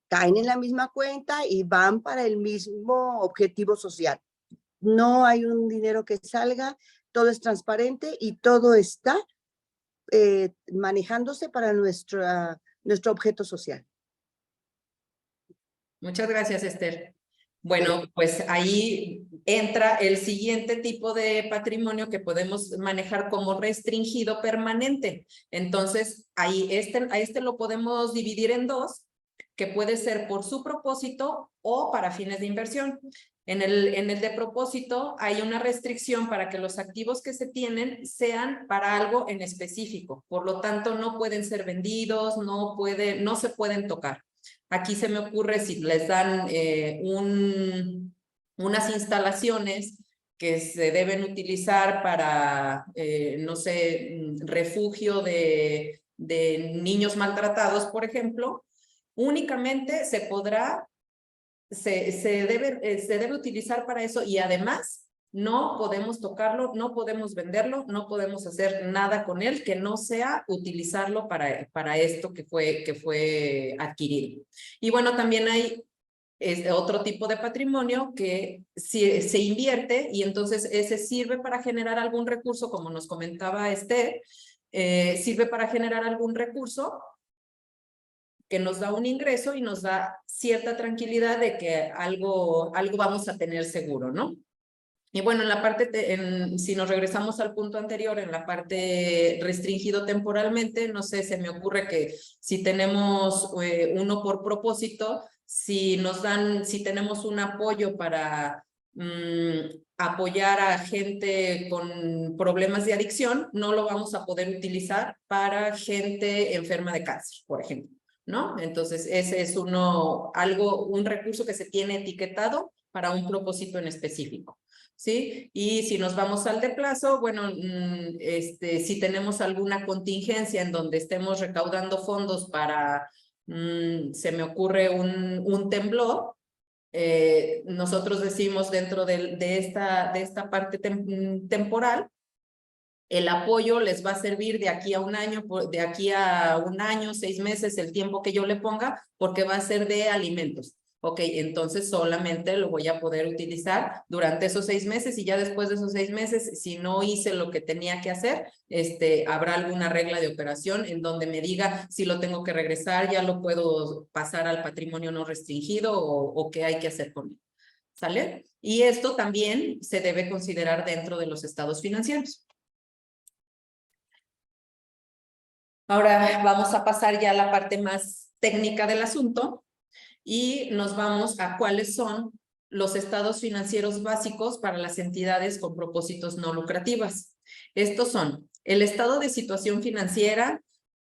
caen en la misma cuenta y van para el mismo objetivo social. No hay un dinero que salga, todo es transparente y todo está manejándose para nuestro objeto social. Muchas gracias, Esther. Bueno, pues ahí entra el siguiente tipo de patrimonio que podemos manejar como restringido permanente. Entonces, ahí a este lo podemos dividir en dos, que puede ser por su propósito o para fines de inversión. En el de propósito hay una restricción para que los activos que se tienen sean para algo en específico. Por lo tanto, no pueden ser vendidos, no se pueden tocar. Aquí se me ocurre si les dan unas instalaciones que se deben utilizar para, no sé, refugio de niños maltratados, por ejemplo, únicamente se debe utilizar para eso y además no podemos tocarlo, no podemos venderlo, no podemos hacer nada con él que no sea utilizarlo para esto que fue adquirido. Y bueno, también hay otro tipo de patrimonio que se invierte y entonces ese sirve para generar algún recurso, como nos comentaba Esther, sirve para generar algún recurso que nos da un ingreso y nos da cierta tranquilidad de que algo vamos a tener seguro, ¿no? Y bueno, en la parte, si nos regresamos al punto anterior, en la parte restringido temporalmente, no sé, se me ocurre que si tenemos uno por propósito, si tenemos un apoyo para apoyar a gente con problemas de adicción, no lo vamos a poder utilizar para gente enferma de cáncer, por ejemplo, ¿no? Entonces, ese es un recurso que se tiene etiquetado para un propósito en específico. ¿Sí? Y si nos vamos al de plazo, bueno, si tenemos alguna contingencia en donde estemos recaudando fondos para, se me ocurre un temblor, nosotros decimos dentro de esta parte temporal, el apoyo les va a servir de aquí a un año, 6 meses, el tiempo que yo le ponga, porque va a ser de alimentos. Ok, entonces solamente lo voy a poder utilizar durante esos 6 meses y ya después de esos 6 meses, si no hice lo que tenía que hacer, habrá alguna regla de operación en donde me diga si lo tengo que regresar, ya lo puedo pasar al patrimonio no restringido o qué hay que hacer con él. ¿Sale? Y esto también se debe considerar dentro de los estados financieros. Ahora vamos a pasar ya a la parte más técnica del asunto. Y nos vamos a cuáles son los estados financieros básicos para las entidades con propósitos no lucrativas. Estos son el estado de situación financiera,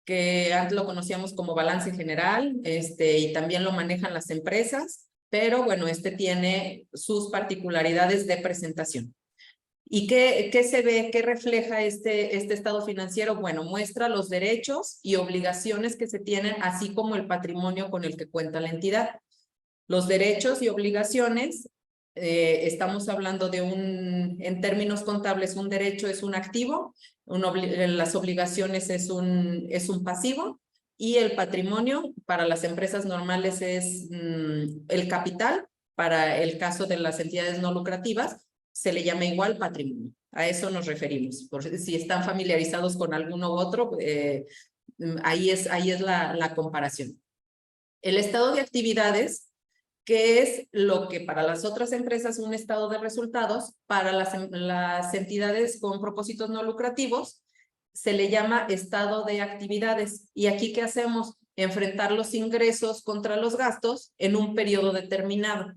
que antes lo conocíamos como balance general, y también lo manejan las empresas, pero bueno, tiene sus particularidades de presentación. ¿Y qué se ve, qué refleja este estado financiero? Bueno, muestra los derechos y obligaciones que se tienen, así como el patrimonio con el que cuenta la entidad. Los derechos y obligaciones estamos hablando de en términos contables, un derecho es un activo, las obligaciones es un pasivo, y el patrimonio para las empresas normales es el capital. Para el caso de las entidades no lucrativas, se le llama igual patrimonio. A eso nos referimos. Por si están familiarizados con alguno u otro, ahí es la comparación. El estado de actividades, que es lo que para las otras empresas un estado de resultados, para las entidades con propósitos no lucrativos, se le llama estado de actividades. Y aquí, ¿qué hacemos? Enfrentar los ingresos contra los gastos en un periodo determinado.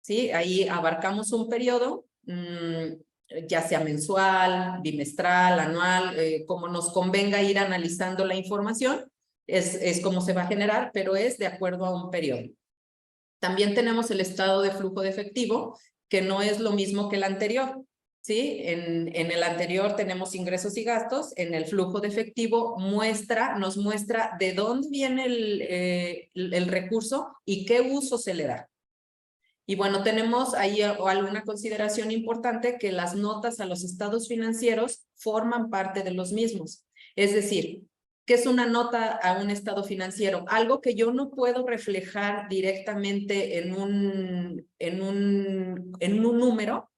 ¿Sí? Ahí abarcamos un periodo, ya sea mensual, bimestral, anual, como nos convenga ir analizando la información, es como se va a generar, pero es de acuerdo a un periodo. También tenemos el estado de flujo de efectivo, que no es lo mismo que el anterior. ¿Sí? En el anterior tenemos ingresos y gastos, en el flujo de efectivo nos muestra de dónde viene el recurso y qué uso se le da. Y bueno, tenemos ahí alguna consideración importante, que las notas a los estados financieros forman parte de los mismos. Es decir, ¿qué es una nota a un estado financiero? Algo que yo no puedo reflejar directamente en un número,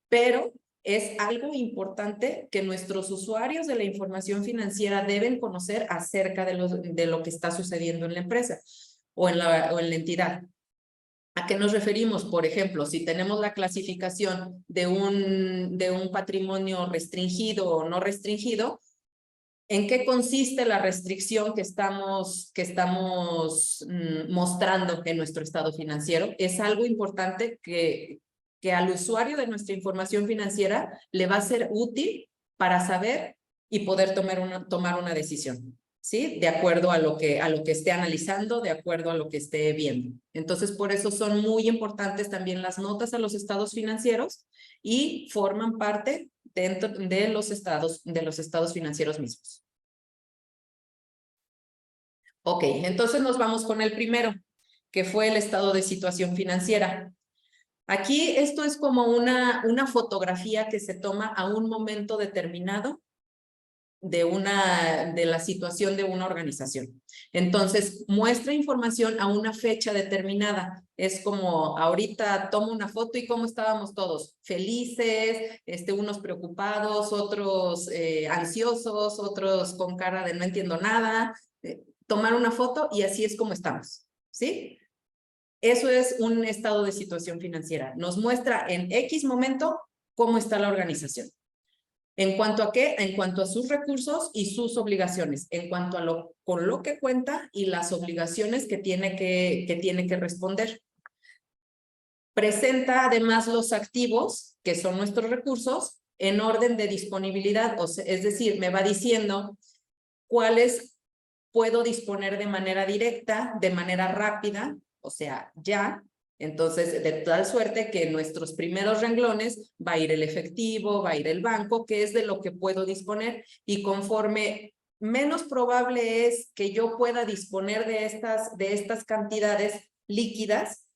pero es algo importante que nuestros usuarios de la información financiera deben conocer acerca de lo que está sucediendo en la empresa o en la entidad. ¿A qué nos referimos? Por ejemplo, si tenemos la clasificación de un patrimonio restringido o no restringido, ¿en qué consiste la restricción que estamos mostrando en nuestro estado financiero? Es algo importante que al usuario de nuestra información financiera le va a ser útil para saber y poder tomar una decisión. ¿Sí? De acuerdo a lo que esté analizando, de acuerdo a lo que esté viendo. Entonces, por eso son muy importantes también las notas a los estados financieros y forman parte dentro de los estados financieros mismos. Ok, entonces nos vamos con el primero, que fue el estado de situación financiera. Aquí esto es como una fotografía que se toma a un momento determinado de la situación de una organización. Entonces, muestra información a una fecha determinada. Es como ahorita tomo una foto y cómo estábamos todos, felices, unos preocupados, otros ansiosos, otros con cara de no entiendo nada. Tomar una foto y así es como estamos, ¿sí? Eso es un estado de situación financiera. Nos muestra en X momento cómo está la organización. ¿En cuanto a qué? En cuanto a sus recursos y sus obligaciones, en cuanto a con lo que cuenta y las obligaciones que tiene que responder. Presenta además los activos, que son nuestros recursos, en orden de disponibilidad, es decir, me va diciendo cuáles puedo disponer de manera directa, de manera rápida, o sea, ya. Entonces, de tal suerte que en nuestros primeros renglones va a ir el efectivo, va a ir el banco, que es de lo que puedo disponer, y conforme menos probable es que yo pueda disponer de estas cantidades líquidas,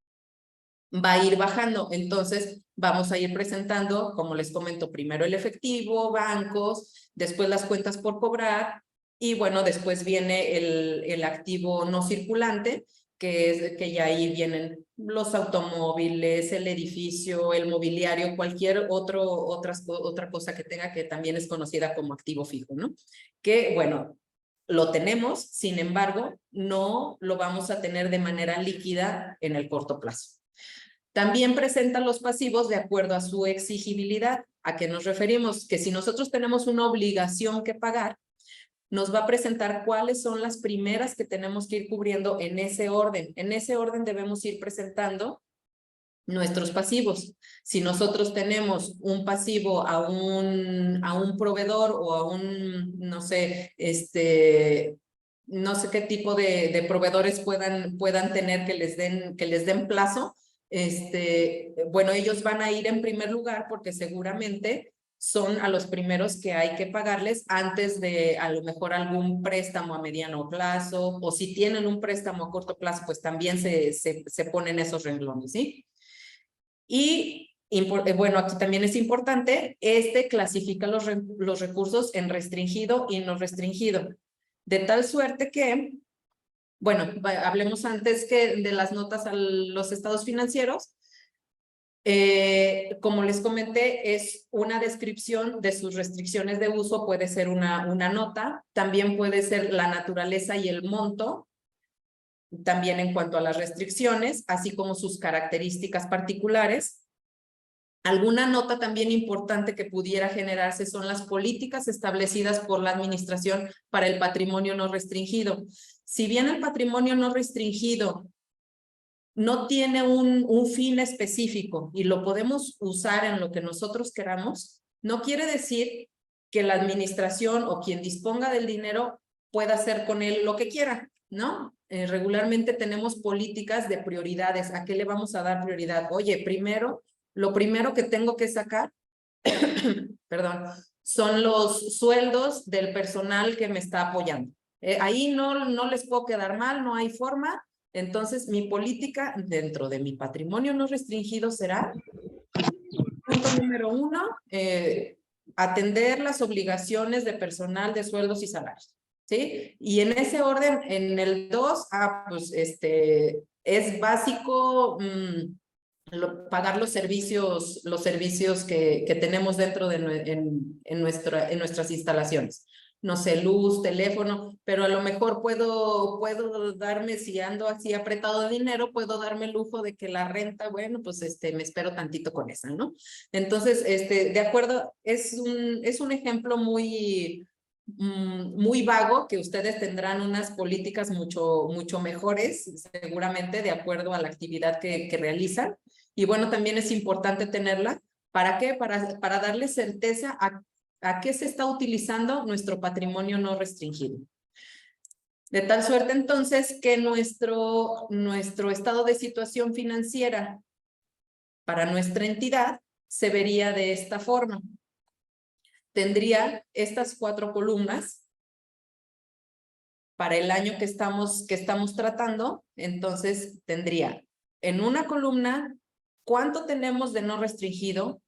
va a ir bajando. Entonces, vamos a ir presentando, como les comento, primero el efectivo, bancos, después las cuentas por cobrar, y bueno, después viene el activo no circulante, que ya ahí vienen los automóviles, el edificio, el mobiliario, cualquier otra cosa que tenga, que también es conocida como activo fijo, ¿no? Que, bueno, lo tenemos, sin embargo, no lo vamos a tener de manera líquida en el corto plazo. También presenta los pasivos de acuerdo a su exigibilidad. ¿A qué nos referimos? Que si nosotros tenemos una obligación que pagar, nos va a presentar cuáles son las primeras que tenemos que ir cubriendo en ese orden. En ese orden debemos ir presentando nuestros pasivos. Si nosotros tenemos un pasivo a un proveedor o a un, no sé qué tipo de proveedores puedan tener que les den plazo, bueno, ellos van a ir en primer lugar porque seguramente son a los primeros que hay que pagarles antes de a lo mejor algún préstamo a mediano plazo, o si tienen un préstamo a corto plazo, pues también se ponen esos renglones, ¿sí? Y bueno, aquí también es importante, clasifica los recursos en restringido y no restringido, de tal suerte que, bueno, hablemos antes que de las notas a los estados financieros. Como les comenté, es una descripción de sus restricciones de uso, puede ser una nota, también puede ser la naturaleza y el monto, también en cuanto a las restricciones, así como sus características particulares. Alguna nota también importante que pudiera generarse son las políticas establecidas por la administración para el patrimonio no restringido. Si bien el patrimonio no restringido no tiene un fin específico y lo podemos usar en lo que nosotros queramos, no quiere decir que la administración o quien disponga del dinero pueda hacer con él lo que quiera, ¿no? Regularmente tenemos políticas de prioridades. ¿A qué le vamos a dar prioridad? Oye, lo primero que tengo que sacar, perdón, son los sueldos del personal que me está apoyando. Ahí no les puedo quedar mal, no hay forma. Entonces, mi política dentro de mi patrimonio no restringido será, punto número 1, atender las obligaciones de personal de sueldos y salarios, ¿sí? Y en ese orden, en el 2, pues es básico pagar los servicios que tenemos dentro en nuestras instalaciones. No sé, luz, teléfono, pero a lo mejor puedo darme, si ando así apretado de dinero, puedo darme el lujo de que la renta, bueno, pues me espero tantito con esa, ¿no? Entonces, de acuerdo, es un ejemplo muy vago, que ustedes tendrán unas políticas mucho mejores, seguramente, de acuerdo a la actividad que realizan. Y bueno, también es importante tenerla. ¿Para qué? Para darle certeza a qué se está utilizando nuestro patrimonio no restringido. De tal suerte, entonces, que nuestro estado de situación financiera para nuestra entidad se vería de esta forma. Tendría estas 4 columnas para el año que estamos tratando. Entonces, tendría en una columna cuánto tenemos de no restringido,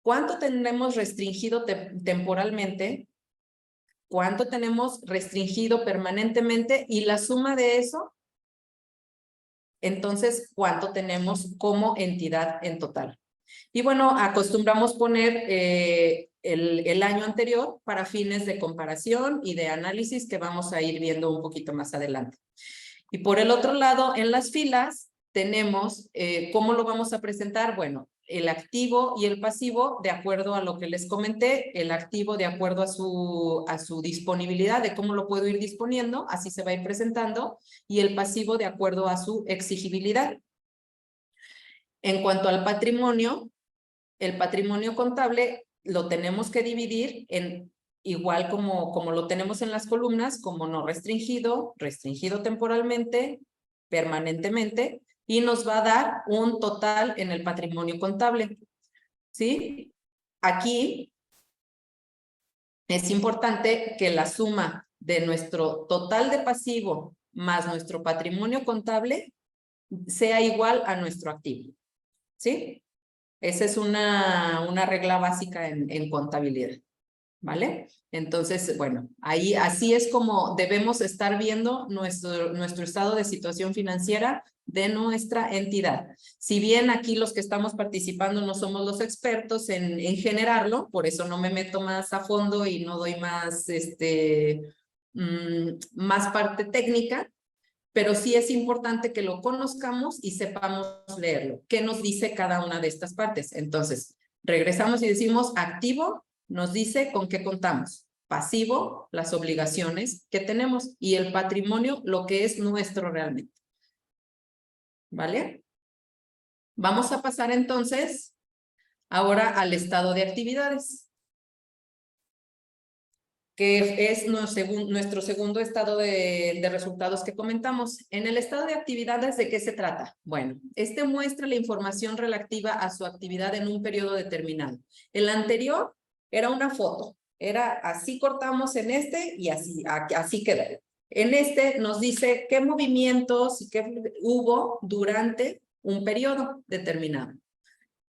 cuánto tenemos restringido temporalmente, cuánto tenemos restringido permanentemente, y la suma de eso, entonces, cuánto tenemos como entidad en total. Y bueno, acostumbramos poner el año anterior para fines de comparación y de análisis que vamos a ir viendo un poquito más adelante. Y por el otro lado, en las filas, tenemos cómo lo vamos a presentar. Bueno, el activo y el pasivo de acuerdo a lo que les comenté, el activo de acuerdo a su disponibilidad, de cómo lo puedo ir disponiendo, así se va a ir presentando, y el pasivo de acuerdo a su exigibilidad. En cuanto al patrimonio, el patrimonio contable lo tenemos que dividir en, igual como lo tenemos en las columnas, como no restringido, restringido temporalmente, permanentemente, y nos va a dar un total en el patrimonio contable, ¿sí? Aquí es importante que la suma de nuestro total de pasivo más nuestro patrimonio contable sea igual a nuestro activo, ¿sí? Esa es una regla básica en contabilidad, ¿vale? Entonces, bueno, ahí así es como debemos estar viendo nuestro estado de situación financiera de nuestra entidad. Si bien aquí los que estamos participando no somos los expertos en generarlo, por eso no me meto más a fondo y no doy más, más parte técnica, pero sí es importante que lo conozcamos y sepamos leerlo. ¿Qué nos dice cada una de estas partes? Entonces, regresamos y decimos activo, nos dice con qué contamos. Pasivo, las obligaciones que tenemos, y el patrimonio, lo que es nuestro realmente. ¿Vale? Vamos a pasar entonces ahora al estado de actividades, que es nuestro segundo estado de resultados que comentamos. En el estado de actividades, ¿de qué se trata? Bueno, muestra la información relativa a su actividad en un periodo determinado. El anterior era una foto, era así cortamos en y así quedó. En nos dice qué movimientos y qué hubo durante un periodo determinado.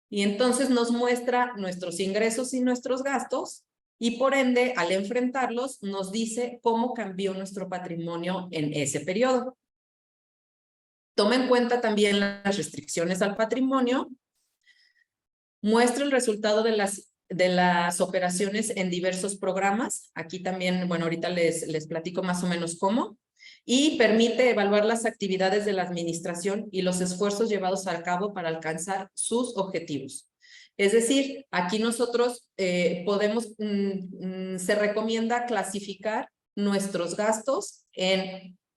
Y entonces nos muestra nuestros ingresos y nuestros gastos y por ende, al enfrentarlos, nos dice cómo cambió nuestro patrimonio en ese periodo. Toma en cuenta también las restricciones al patrimonio. Muestra el resultado de las operaciones en diversos programas. Aquí también, bueno, ahorita les platico más o menos cómo. Y permite evaluar las actividades de la administración y los esfuerzos llevados a cabo para alcanzar sus objetivos. Es decir, aquí nosotros se recomienda clasificar nuestros gastos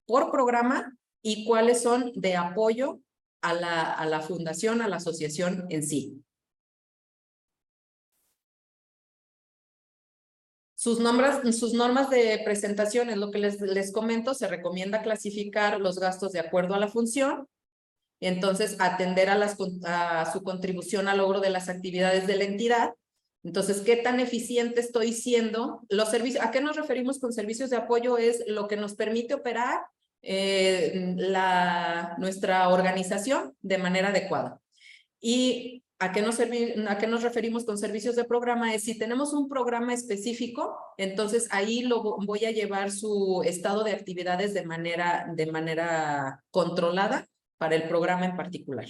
por programa y cuáles son de apoyo a la fundación, a la asociación en sí. Sus normas de presentación, es lo que les comento, se recomienda clasificar los gastos de acuerdo a la función, entonces atender a su contribución al logro de las actividades de la entidad. Entonces, ¿qué tan eficiente estoy siendo? Los servicios, ¿a qué nos referimos con servicios de apoyo? Es lo que nos permite operar nuestra organización de manera adecuada. Y ¿a qué nos referimos con servicios de programa? Es si tenemos un programa específico, entonces ahí voy a llevar su estado de actividades de manera controlada para el programa en particular.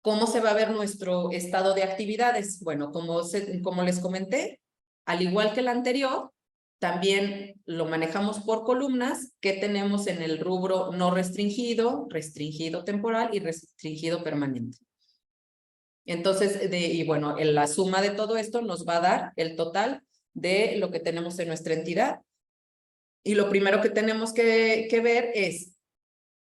¿Cómo se va a ver nuestro estado de actividades? Bueno, como les comenté, al igual que el anterior, también lo manejamos por columnas que tenemos en el rubro no restringido, restringido temporal y restringido permanente. Entonces, bueno, la suma de todo esto nos va a dar el total de lo que tenemos en nuestra entidad. Y lo primero que tenemos que ver es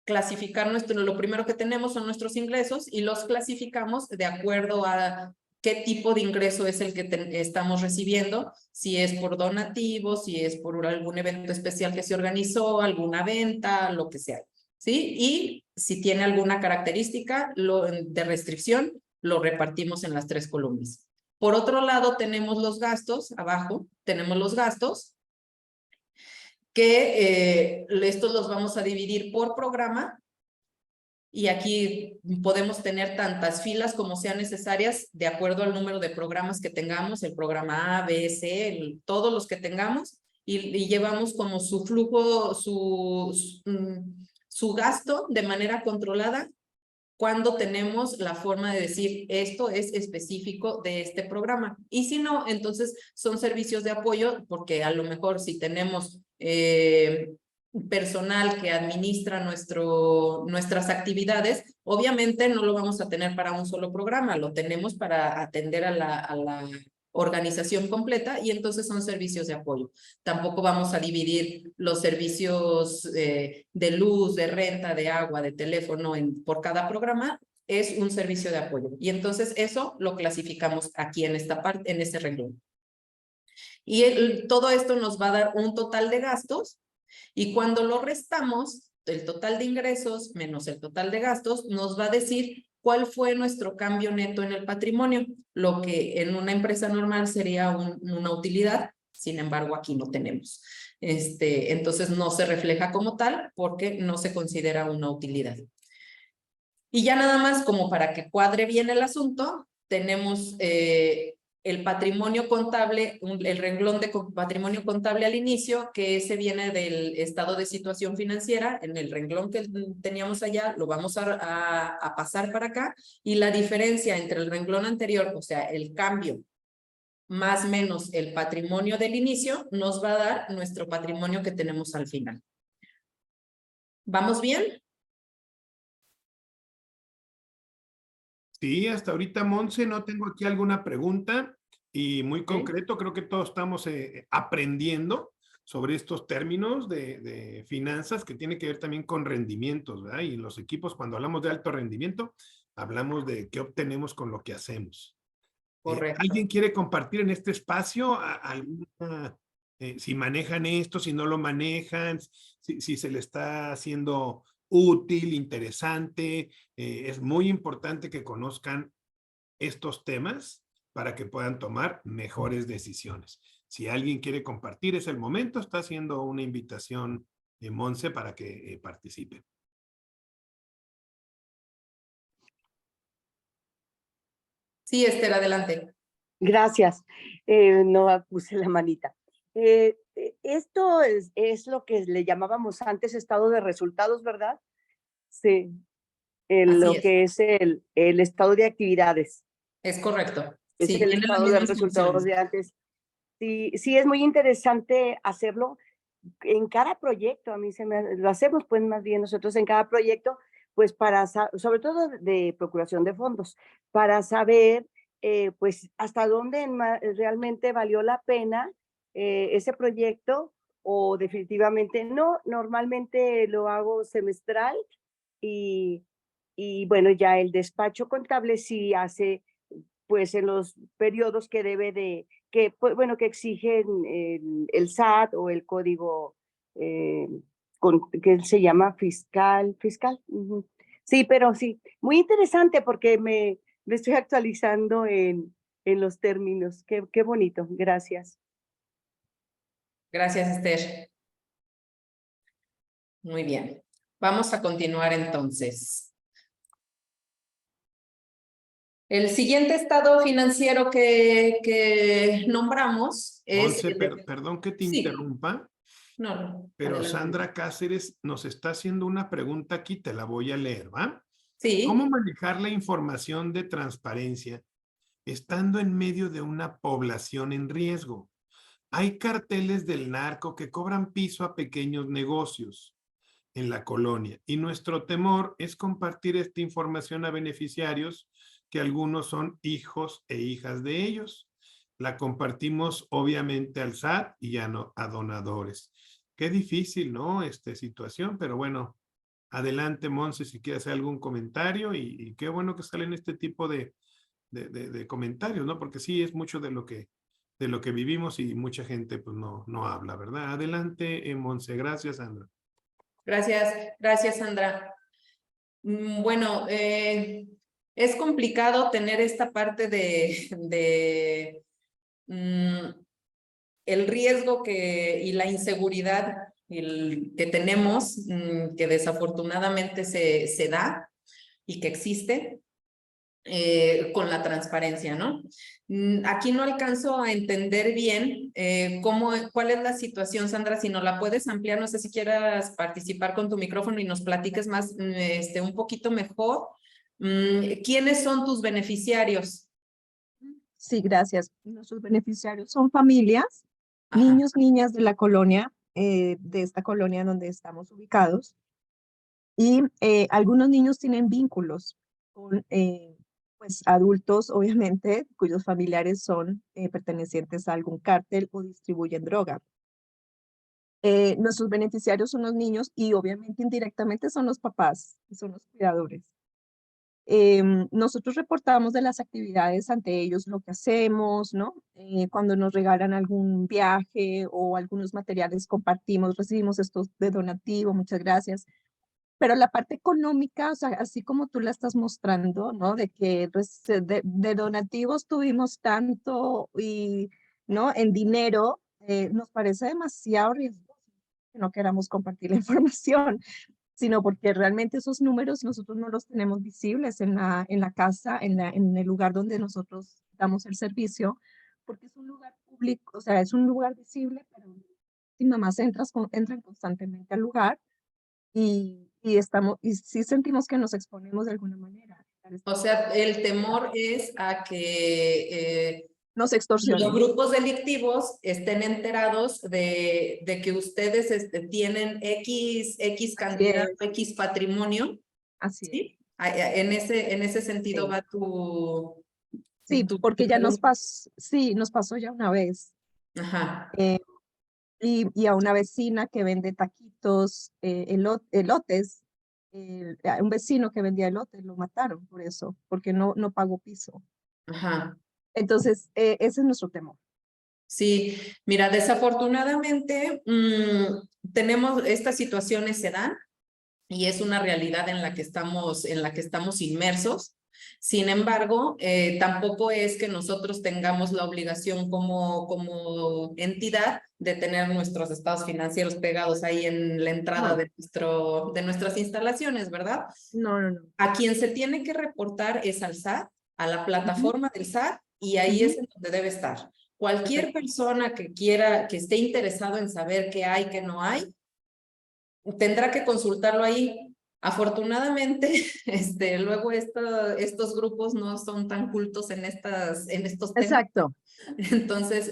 clasificar lo primero que tenemos son nuestros ingresos y los clasificamos de acuerdo a qué tipo de ingreso es el que estamos recibiendo, si es por donativos, si es por algún evento especial que se organizó, alguna venta, lo que sea, ¿sí? Y si tiene alguna característica de restricción, lo repartimos en las 3 columnas. Por otro lado, tenemos los gastos, abajo tenemos los gastos, que estos los vamos a dividir por programa. Y aquí podemos tener tantas filas como sean necesarias de acuerdo al número de programas que tengamos, el programa A, B, C, todos los que tengamos, y llevamos como su flujo, su gasto de manera controlada cuando tenemos la forma de decir esto es específico de este programa. Y si no, entonces son servicios de apoyo, porque a lo mejor si tenemos personal que administra nuestras actividades, obviamente no lo vamos a tener para un solo programa, lo tenemos para atender a la organización completa y entonces son servicios de apoyo. Tampoco vamos a dividir los servicios de luz, de renta, de agua, de teléfono por cada programa, es un servicio de apoyo. Y entonces eso lo clasificamos aquí en esta parte, en este renglón. Y todo esto nos va a dar un total de gastos. Y cuando lo restamos, el total de ingresos menos el total de gastos, nos va a decir cuál fue nuestro cambio neto en el patrimonio, lo que en una empresa normal sería una utilidad, sin embargo aquí no tenemos. Entonces no se refleja como tal porque no se considera una utilidad. Y ya nada más como para que cuadre bien el asunto, tenemos el patrimonio contable, el renglón de patrimonio contable al inicio, que ese viene del estado de situación financiera. En el renglón que teníamos allá, lo vamos a pasar para acá. Y la diferencia entre el renglón anterior, o sea, el cambio más menos el patrimonio del inicio, nos va a dar nuestro patrimonio que tenemos al final. ¿Vamos bien? Sí, hasta ahorita, Monse, no tengo aquí alguna pregunta y muy concreto, creo que todos estamos aprendiendo sobre estos términos de finanzas que tiene que ver también con rendimientos, ¿verdad? Y los equipos, cuando hablamos de alto rendimiento, hablamos de qué obtenemos con lo que hacemos. Correcto. ¿Alguien quiere compartir en este espacio alguna, si manejan esto, si no lo manejan, si se le está haciendo útil, interesante? Es muy importante que conozcan estos temas para que puedan tomar mejores decisiones. Si alguien quiere compartir, es el momento. Está haciendo una invitación Monse para que participe. Sí, Esther, adelante. Gracias. No puse la manita. Esto es lo que le llamábamos antes estado de resultados, ¿verdad? Sí, Así lo es. que es el estado de actividades. Es correcto. Es Sí, el tiene las estado de mismas resultados funciones. de antes. Sí, sí, es muy interesante hacerlo en cada proyecto. A mí lo hacemos pues más bien nosotros en cada proyecto, pues sobre todo de procuración de fondos, para saber pues hasta dónde realmente valió la pena ese proyecto o definitivamente no. Normalmente lo hago semestral y, y bueno, ya el despacho contable sí hace pues en los periodos que pues, bueno, que exigen el SAT o el código que se llama fiscal. Ujú. Sí, pero sí, muy interesante porque me estoy actualizando en los términos. Qué bonito, gracias. Gracias, Esther. Muy bien. Vamos a continuar entonces. El siguiente estado financiero que nombramos es... Monse, perdón que te Sí. interrumpa, No, pero adelante. Sandra Cáceres nos está haciendo una pregunta aquí, te la voy a leer, ¿va? Sí. ¿Cómo manejar la información de transparencia estando en medio de una población en riesgo? Hay carteles del narco que cobran piso a pequeños negocios en la colonia y nuestro temor es compartir esta información a beneficiarios que algunos son hijos e hijas de ellos. La compartimos obviamente al SAT y a donadores. Qué difícil, ¿no? Esta situación, pero bueno, adelante, Monse, si quieres hacer algún comentario y qué bueno que salen este tipo de comentarios, ¿no? Porque sí es mucho de lo que vivimos y mucha gente pues no habla, ¿verdad? Adelante, Monse. Gracias, Sandra. Gracias, Sandra. Bueno, es complicado tener esta parte de el riesgo y la inseguridad que tenemos, que desafortunadamente se da y que existe con la transparencia, ¿no? Aquí no alcanzo a entender bien cuál es la situación, Sandra, si nos la puedes ampliar, no sé si quieras participar con tu micrófono y nos platiques más, un poquito mejor. ¿Quiénes son tus beneficiarios? Sí, gracias. Nuestros beneficiarios son familias, Ajá. niños, niñas de la colonia, de esta colonia donde estamos ubicados. Y algunos niños tienen vínculos con pues, adultos, obviamente, cuyos familiares son pertenecientes a algún cártel o distribuyen droga. Nuestros beneficiarios son los niños y obviamente indirectamente son los papás, que son los cuidadores. Nosotros reportamos de las actividades ante ellos lo que hacemos, ¿no? Cuando nos regalan algún viaje o algunos materiales compartimos, recibimos estos de donativo, muchas gracias. Pero la parte económica, o sea, así como tú la estás mostrando, ¿no? De que de donativos tuvimos tanto y, ¿no? En dinero, nos parece demasiado riesgoso que no queramos compartir la información, sino porque realmente esos números nosotros no los tenemos visibles en la casa, en el lugar donde nosotros damos el servicio, porque es un lugar público, o sea, es un lugar visible, pero si mamás entran constantemente al lugar y sí sentimos que nos exponemos de alguna manera. O sea, el temor es a que Nos extorsionan. los grupos delictivos estén enterados de que ustedes tienen X cantidad, X patrimonio. Así ¿Sí? En ese sentido Sí. va tu... Sí, porque ya nos pasó ya una vez. Ajá. Y a una vecina que vende taquitos, elotes, a un vecino que vendía elotes, lo mataron por eso, porque no pagó piso. Ajá. Entonces, ese es nuestro temor. Sí, mira, desafortunadamente tenemos estas situaciones se dan y es una realidad en la que estamos inmersos. Sin embargo, tampoco es que nosotros tengamos la obligación como entidad de tener nuestros estados financieros pegados ahí en la entrada No. de nuestras instalaciones, ¿verdad? No. A quien se tiene que reportar es al SAT a la plataforma del SAT y ahí es en donde debe estar. Cualquier persona que quiera, que esté interesado en saber qué hay, qué no hay, tendrá que consultarlo ahí. Afortunadamente, luego estos grupos no son tan cultos en estos temas. Exacto. Entonces,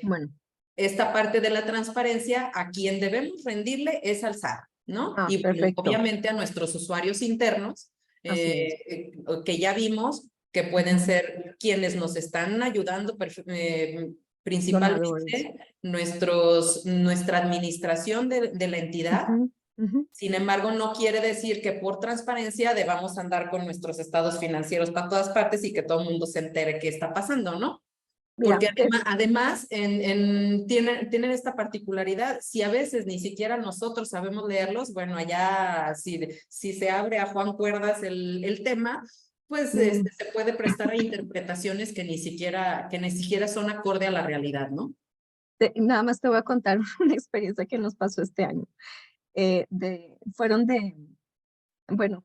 Bueno. esta parte de la transparencia, a quien debemos rendirle es al SAT, ¿no? Ah, y bueno, perfecto. obviamente a nuestros usuarios internos, que ya vimos que pueden ser quienes nos están ayudando principalmente nuestra administración de la entidad. Sin embargo, no quiere decir que por transparencia debamos andar con nuestros estados financieros para todas partes y que todo el mundo se entere qué está pasando, ¿no? Porque además tienen esta particularidad, si a veces ni siquiera nosotros sabemos leerlos, bueno, allá si se abre a Juan Cuerdas el tema, pues se puede prestar a interpretaciones que ni siquiera son acorde a la realidad, ¿no? Nada más te voy a contar una experiencia que nos pasó este año. Bueno,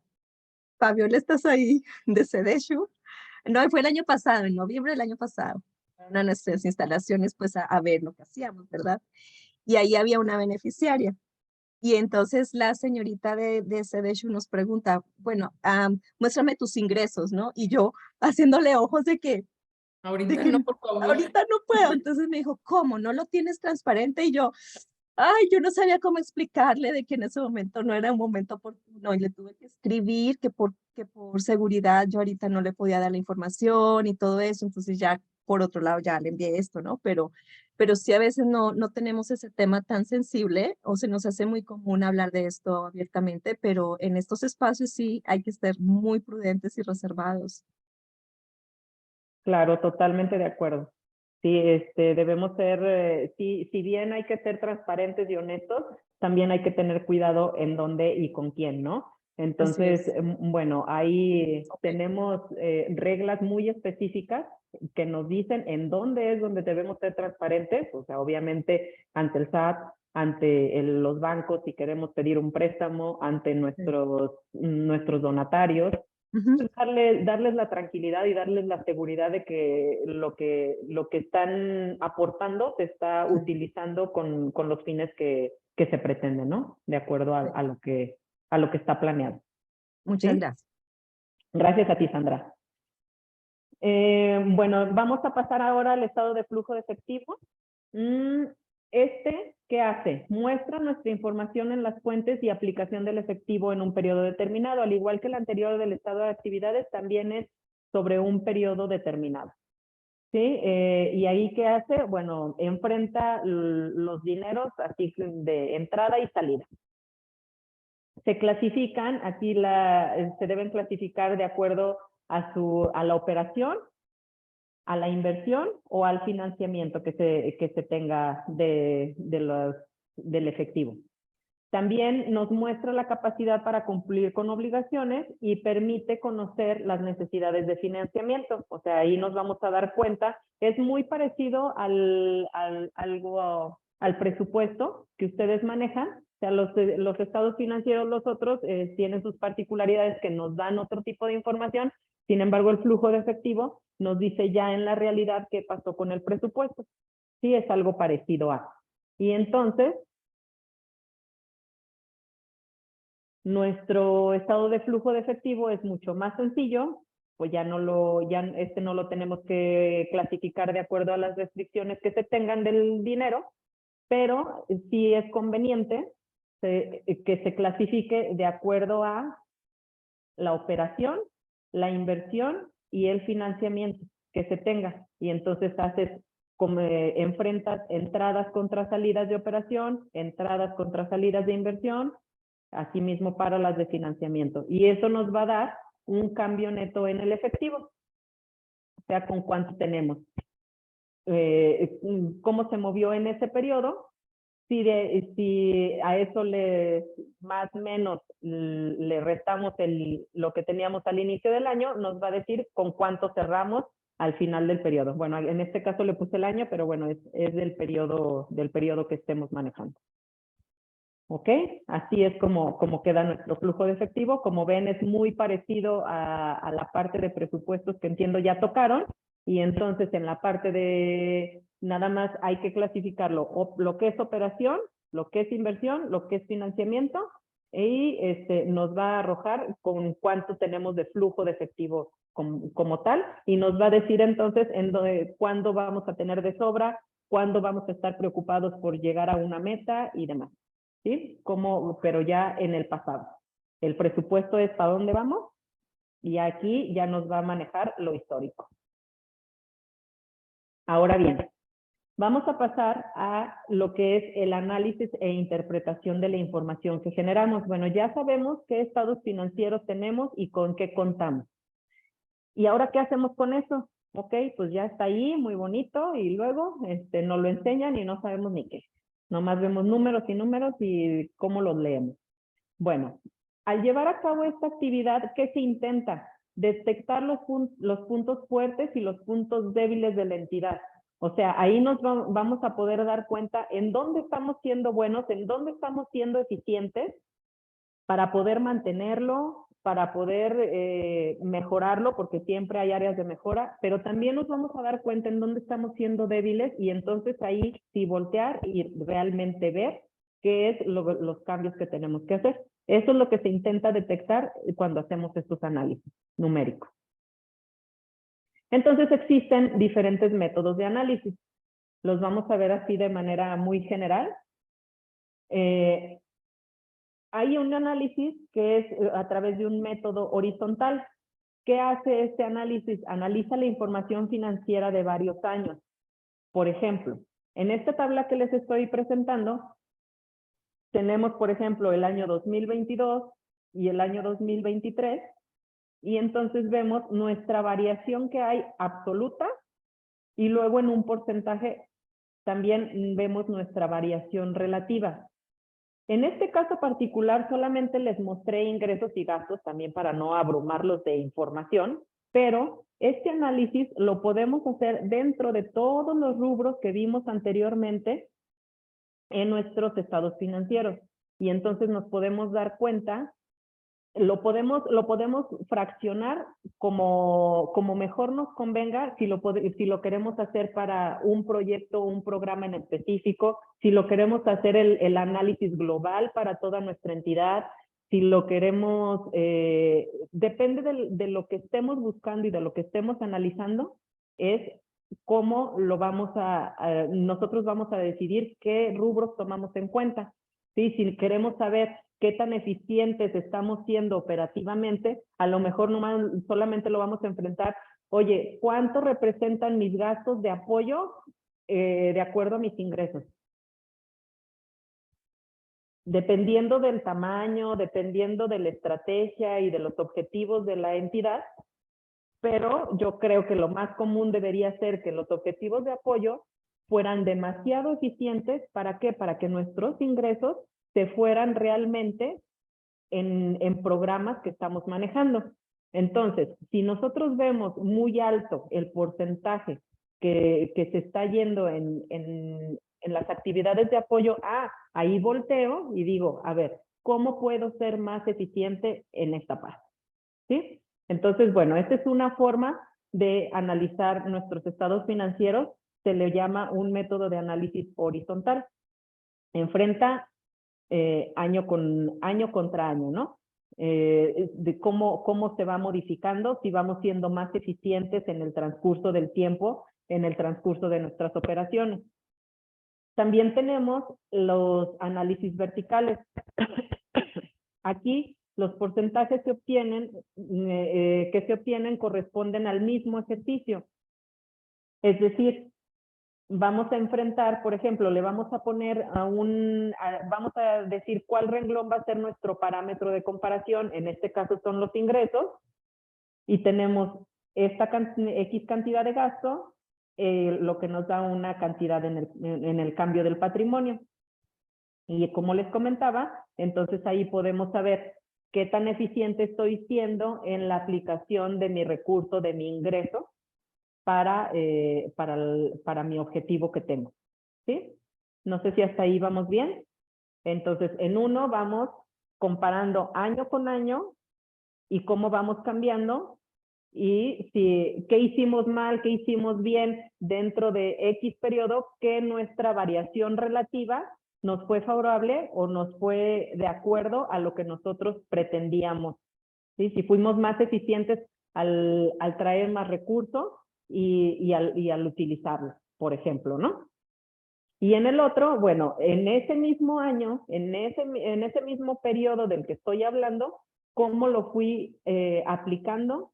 Fabiola, ¿estás ahí? De Sedeshu. No, fue el año pasado, en noviembre del año pasado. Fueron a nuestras instalaciones, pues, a ver lo que hacíamos, ¿verdad? Y ahí había una beneficiaria. Y entonces la señorita de Sedeshu nos pregunta, bueno, muéstrame tus ingresos, ¿no? Y yo haciéndole ojos de que ahorita no, por favor. Ahorita no puedo. Entonces me dijo, ¿cómo? ¿No lo tienes transparente? Y yo, yo no sabía cómo explicarle de que en ese momento no era un momento oportuno y le tuve que escribir que por seguridad yo ahorita no le podía dar la información y todo eso. Entonces ya por otro lado ya le envié esto, ¿no? Pero sí a veces no tenemos ese tema tan sensible o se nos hace muy común hablar de esto abiertamente, pero en estos espacios sí hay que ser muy prudentes y reservados. Claro, totalmente de acuerdo. Sí, debemos ser, si bien hay que ser transparentes y honestos, también hay que tener cuidado en dónde y con quién, ¿no? Entonces, bueno, ahí tenemos reglas muy específicas que nos dicen en dónde es donde debemos ser transparentes, o sea, obviamente ante el SAT, ante los bancos si queremos pedir un préstamo, ante nuestros donatarios. Darles la tranquilidad y darles la seguridad de que lo que están aportando se está utilizando con los fines que se pretenden, ¿no? De acuerdo a lo que está planeado. Muchas gracias. Gracias a ti, Sandra. Bueno, vamos a pasar ahora al estado de flujo de efectivo. ¿Qué hace? Muestra nuestra información en las fuentes y aplicación del efectivo en un periodo determinado, al igual que el anterior del estado de actividades, también es sobre un periodo determinado. ¿Sí? ¿Y ahí qué hace? Bueno, enfrenta los dineros así de entrada y salida. Se clasifican, aquí se deben clasificar de acuerdo a la operación, a la inversión o al financiamiento que se tenga del efectivo. También nos muestra la capacidad para cumplir con obligaciones y permite conocer las necesidades de financiamiento. O sea, ahí nos vamos a dar cuenta. Es muy parecido al presupuesto que ustedes manejan. O sea, los estados financieros, los otros, tienen sus particularidades que nos dan otro tipo de información. Sin embargo, el flujo de efectivo nos dice ya en la realidad qué pasó con el presupuesto. Sí, es algo parecido a. Y entonces, nuestro estado de flujo de efectivo es mucho más sencillo, pues no lo tenemos que clasificar de acuerdo a las restricciones que se tengan del dinero, pero sí es conveniente que se clasifique de acuerdo a la operación, la inversión y el financiamiento que se tenga. Y entonces enfrentas entradas contra salidas de operación, entradas contra salidas de inversión, asimismo para las de financiamiento. Y eso nos va a dar un cambio neto en el efectivo. O sea, con cuánto tenemos. Cómo se movió en ese periodo. Si a eso más o menos le restamos lo que teníamos al inicio del año, nos va a decir con cuánto cerramos al final del periodo. Bueno, en este caso le puse el año, pero bueno, es del periodo que estemos manejando. ¿Ok? Así es como queda nuestro flujo de efectivo. Como ven, es muy parecido a la parte de presupuestos que entiendo ya tocaron. Y entonces en la parte de nada más hay que clasificarlo, lo que es operación, lo que es inversión, lo que es financiamiento, y nos va a arrojar con cuánto tenemos de flujo de efectivo como tal, y nos va a decir entonces cuándo vamos a tener de sobra, cuándo vamos a estar preocupados por llegar a una meta y demás. ¿Sí? Pero ya en el pasado. El presupuesto es para dónde vamos, y aquí ya nos va a manejar lo histórico. Ahora bien, vamos a pasar a lo que es el análisis e interpretación de la información que generamos. Bueno, ya sabemos qué estados financieros tenemos y con qué contamos. ¿Y ahora qué hacemos con eso? Ok, pues ya está ahí, muy bonito, y luego nos lo enseñan y no sabemos ni qué. Nomás vemos números y cómo los leemos. Bueno, al llevar a cabo esta actividad, ¿qué se intenta? Detectar los puntos fuertes y los puntos débiles de la entidad. O sea, ahí nos vamos a poder dar cuenta en dónde estamos siendo buenos, en dónde estamos siendo eficientes, para poder mantenerlo, para poder mejorarlo, porque siempre hay áreas de mejora, pero también nos vamos a dar cuenta en dónde estamos siendo débiles, y entonces ahí sí voltear y realmente ver qué es los cambios que tenemos que hacer. Eso es lo que se intenta detectar cuando hacemos estos análisis numéricos. Entonces existen diferentes métodos de análisis. Los vamos a ver así de manera muy general. Hay un análisis que es a través de un método horizontal. ¿Qué hace este análisis? Analiza la información financiera de varios años. Por ejemplo, en esta tabla que les estoy presentando, tenemos, por ejemplo, el año 2022 y el año 2023, y entonces vemos nuestra variación que hay absoluta, y luego en un porcentaje también vemos nuestra variación relativa. En este caso particular solamente les mostré ingresos y gastos también para no abrumarlos de información, pero este análisis lo podemos hacer dentro de todos los rubros que vimos anteriormente en nuestros estados financieros. Y entonces nos podemos dar cuenta, lo podemos fraccionar como mejor nos convenga, si lo queremos hacer para un proyecto o un programa en específico, si lo queremos hacer el análisis global para toda nuestra entidad, si lo queremos, depende de lo que estemos buscando y de lo que estemos analizando, es cómo nosotros vamos a decidir qué rubros tomamos en cuenta. ¿Sí? Si queremos saber qué tan eficientes estamos siendo operativamente, a lo mejor solamente lo vamos a enfrentar, oye, ¿cuánto representan mis gastos de apoyo de acuerdo a mis ingresos? Dependiendo del tamaño, dependiendo de la estrategia y de los objetivos de la entidad, pero yo creo que lo más común debería ser que los objetivos de apoyo fueran demasiado eficientes. ¿Para qué? Para que nuestros ingresos se fueran realmente en programas que estamos manejando. Entonces, si nosotros vemos muy alto el porcentaje que se está yendo en las actividades de apoyo, ahí volteo y digo, a ver, ¿cómo puedo ser más eficiente en esta parte? ¿Sí? Entonces, bueno, esta es una forma de analizar nuestros estados financieros. Se le llama un método de análisis horizontal. Enfrenta año contra año, ¿no? De cómo se va modificando, si vamos siendo más eficientes en el transcurso del tiempo, en el transcurso de nuestras operaciones. También tenemos los análisis verticales. Aquí los porcentajes que se obtienen corresponden al mismo ejercicio. Es decir, vamos a enfrentar, por ejemplo, le vamos a poner vamos a decir cuál renglón va a ser nuestro parámetro de comparación. En este caso son los ingresos, y tenemos esta X cantidad de gasto, lo que nos da una cantidad en el cambio del patrimonio. Y como les comentaba, entonces ahí podemos saber qué tan eficiente estoy siendo en la aplicación de mi recurso, de mi ingreso, para mi objetivo que tengo. ¿Sí? No sé si hasta ahí vamos bien. Entonces, en uno vamos comparando año con año y cómo vamos cambiando y qué hicimos mal, qué hicimos bien dentro de X periodo, que nuestra variación relativa nos fue favorable o nos fue de acuerdo a lo que nosotros pretendíamos. ¿Sí? Si fuimos más eficientes al traer más recursos y al utilizarlos, por ejemplo, ¿no? Y en el otro, bueno, en ese mismo año, en ese mismo periodo del que estoy hablando, cómo lo fui aplicando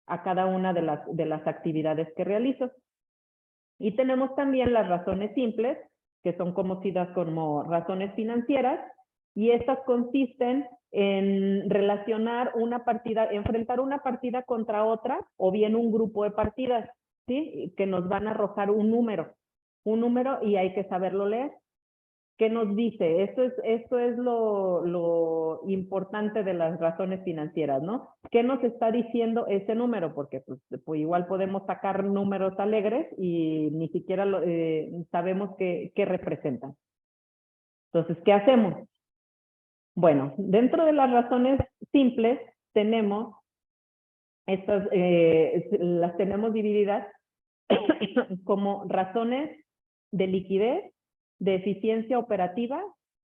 a cada una de las actividades que realizo. Y tenemos también las razones simples, que son conocidas como razones financieras, y estas consisten en relacionar una partida, enfrentar una partida contra otra, o bien un grupo de partidas, ¿sí? Que nos van a arrojar un número y hay que saberlo leer. ¿Qué nos dice? Esto es lo importante de las razones financieras, ¿no? ¿Qué nos está diciendo ese número? Porque pues igual podemos sacar números alegres y ni siquiera sabemos qué representan. Entonces, ¿qué hacemos? Bueno, dentro de las razones simples tenemos estas, las tenemos divididas como razones de liquidez, de eficiencia operativa,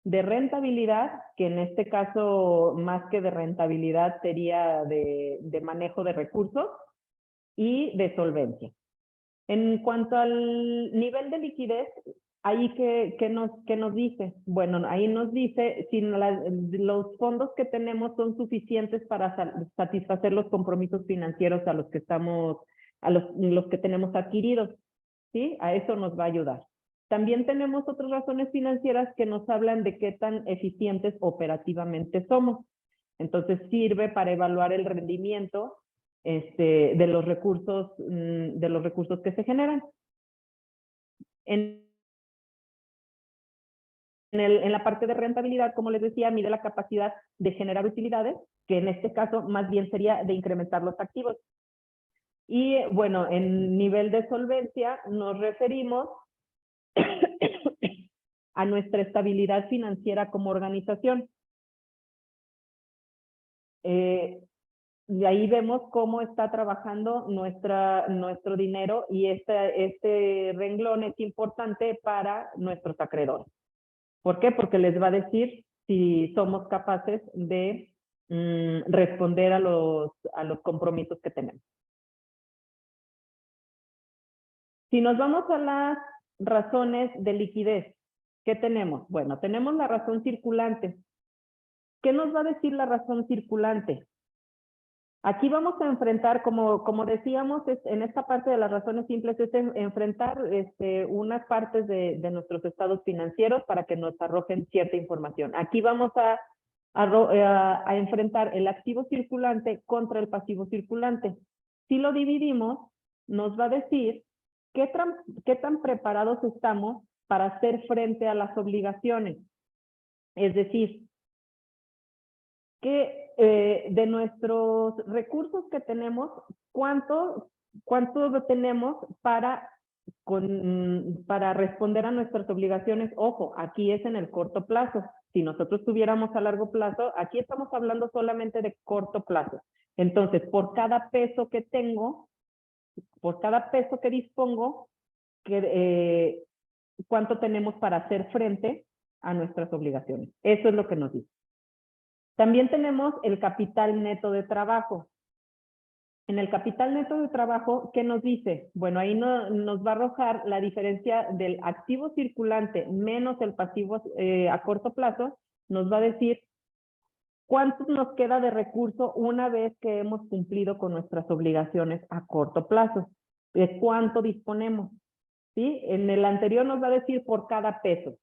de rentabilidad, que en este caso más que de rentabilidad sería de manejo de recursos, y de solvencia. En cuanto al nivel de liquidez, ahí ¿qué nos dice? Bueno, ahí nos dice si los fondos que tenemos son suficientes para satisfacer los compromisos financieros a los que los que tenemos adquiridos, ¿sí? A eso nos va a ayudar. También tenemos otras razones financieras que nos hablan de qué tan eficientes operativamente somos. Entonces sirve para evaluar el rendimiento de los recursos que se generan. En la parte de rentabilidad, como les decía, mide la capacidad de generar utilidades, que en este caso más bien sería de incrementar los activos. Y bueno, en nivel de solvencia nos referimos a nuestra estabilidad financiera como organización. Y ahí vemos cómo está trabajando nuestro dinero, y este renglón es importante para nuestros acreedores. ¿Por qué? Porque les va a decir si somos capaces de responder a los compromisos que tenemos. Si nos vamos a las razones de liquidez, ¿qué tenemos? Bueno, tenemos la razón circulante. ¿Qué nos va a decir la razón circulante? Aquí vamos a enfrentar, como decíamos, en esta parte de las razones simples, es enfrentar unas partes de nuestros estados financieros para que nos arrojen cierta información. Aquí vamos a enfrentar el activo circulante contra el pasivo circulante. Si lo dividimos, nos va a decir qué tan preparados estamos para hacer frente a las obligaciones. Es decir, que de nuestros recursos que tenemos, ¿cuánto tenemos para responder a nuestras obligaciones? Ojo, aquí es en el corto plazo. Si nosotros tuviéramos a largo plazo, aquí estamos hablando solamente de corto plazo. Entonces, por cada peso que tengo, por cada peso que dispongo, ¿cuánto tenemos para hacer frente a nuestras obligaciones? Eso es lo que nos dice. También tenemos el capital neto de trabajo. En el capital neto de trabajo, ¿qué nos dice? Bueno, ahí nos va a arrojar la diferencia del activo circulante menos el pasivo a corto plazo. Nos va a decir cuánto nos queda de recurso una vez que hemos cumplido con nuestras obligaciones a corto plazo. De cuánto disponemos, ¿sí? En el anterior nos va a decir por cada peso.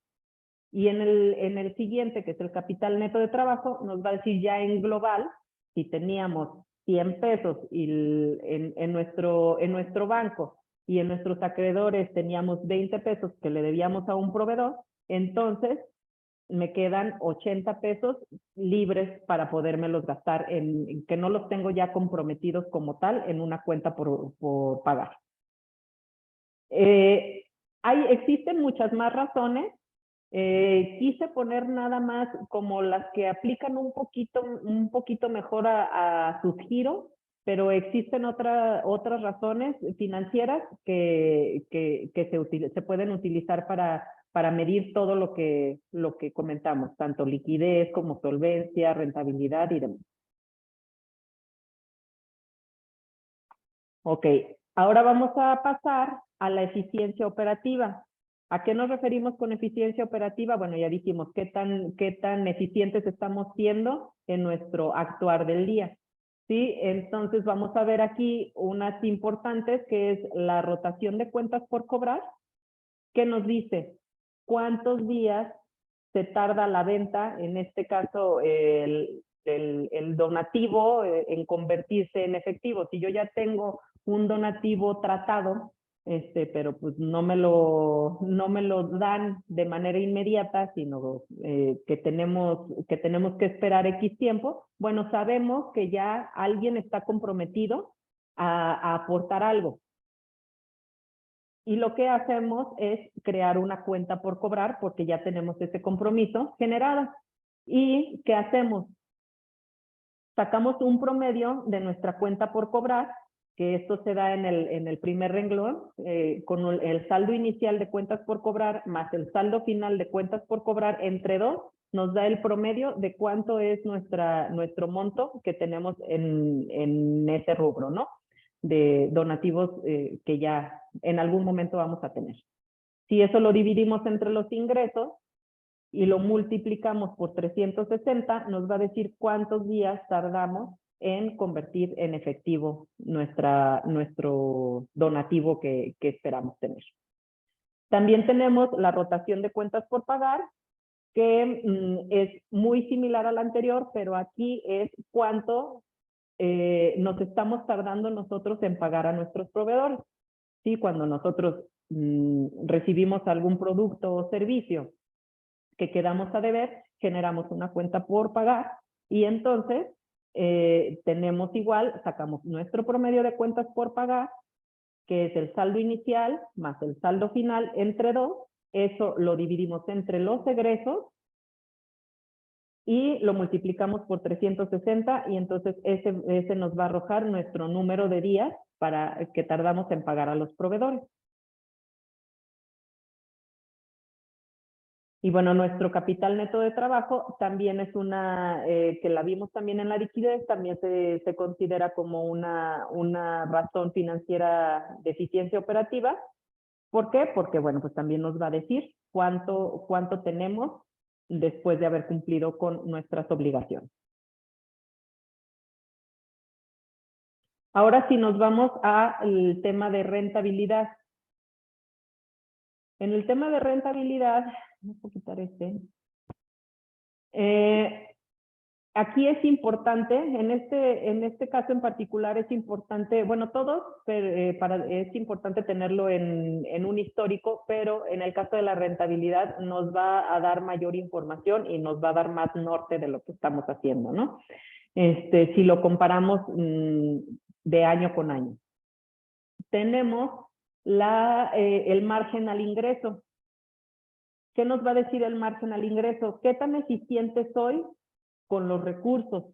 Y en el siguiente, que es el capital neto de trabajo, nos va a decir ya en global, si teníamos 100 pesos en nuestro banco y en nuestros acreedores teníamos 20 pesos que le debíamos a un proveedor, entonces me quedan 80 pesos libres para podérmelos gastar, en que no los tengo ya comprometidos como tal en una cuenta por pagar. Existen muchas más razones. Quise poner nada más como las que aplican un poquito mejor a sus giros, pero existen otras razones financieras que se pueden utilizar para medir todo lo que comentamos, tanto liquidez como solvencia, rentabilidad y demás. Ok, ahora vamos a pasar a la eficiencia operativa. ¿A qué nos referimos con eficiencia operativa? Bueno, ya dijimos qué tan eficientes estamos siendo en nuestro actuar del día. ¿Sí? Entonces vamos a ver aquí unas importantes, que es la rotación de cuentas por cobrar, que nos dice cuántos días se tarda la venta, en este caso el donativo, en convertirse en efectivo. Si yo ya tengo un donativo tratado, pero pues no me lo dan de manera inmediata, sino que tenemos que esperar X tiempo, bueno, sabemos que ya alguien está comprometido a aportar algo. Y lo que hacemos es crear una cuenta por cobrar, porque ya tenemos ese compromiso generado. ¿Y qué hacemos? Sacamos un promedio de nuestra cuenta por cobrar, que esto se da en el primer renglón, con el saldo inicial de cuentas por cobrar más el saldo final de cuentas por cobrar entre dos, nos da el promedio de cuánto es nuestro monto que tenemos en ese rubro, ¿no? De donativos que ya en algún momento vamos a tener. Si eso lo dividimos entre los ingresos y lo multiplicamos por 360, nos va a decir cuántos días tardamos en convertir en efectivo nuestro donativo que esperamos tener. También tenemos la rotación de cuentas por pagar, que es muy similar a la anterior, pero aquí es cuánto nos estamos tardando nosotros en pagar a nuestros proveedores. ¿Sí? Cuando nosotros recibimos algún producto o servicio que quedamos a deber, generamos una cuenta por pagar y entonces tenemos igual, sacamos nuestro promedio de cuentas por pagar, que es el saldo inicial más el saldo final entre dos, eso lo dividimos entre los egresos y lo multiplicamos por 360 y entonces ese nos va a arrojar nuestro número de días para que tardamos en pagar a los proveedores. Y bueno, nuestro capital neto de trabajo también es que la vimos también en la liquidez, también se considera como una razón financiera de eficiencia operativa. ¿Por qué? Porque bueno, pues también nos va a decir cuánto tenemos después de haber cumplido con nuestras obligaciones. Ahora sí nos vamos al tema de rentabilidad. En el tema de rentabilidad, vamos a quitar aquí es importante, en este caso en particular es importante, bueno, todos, es importante tenerlo en un histórico, pero en el caso de la rentabilidad nos va a dar mayor información y nos va a dar más norte de lo que estamos haciendo, ¿no? Si lo comparamos de año con año. Tenemos el margen al ingreso. ¿Qué nos va a decir el margen al ingreso? ¿Qué tan eficiente soy con los recursos?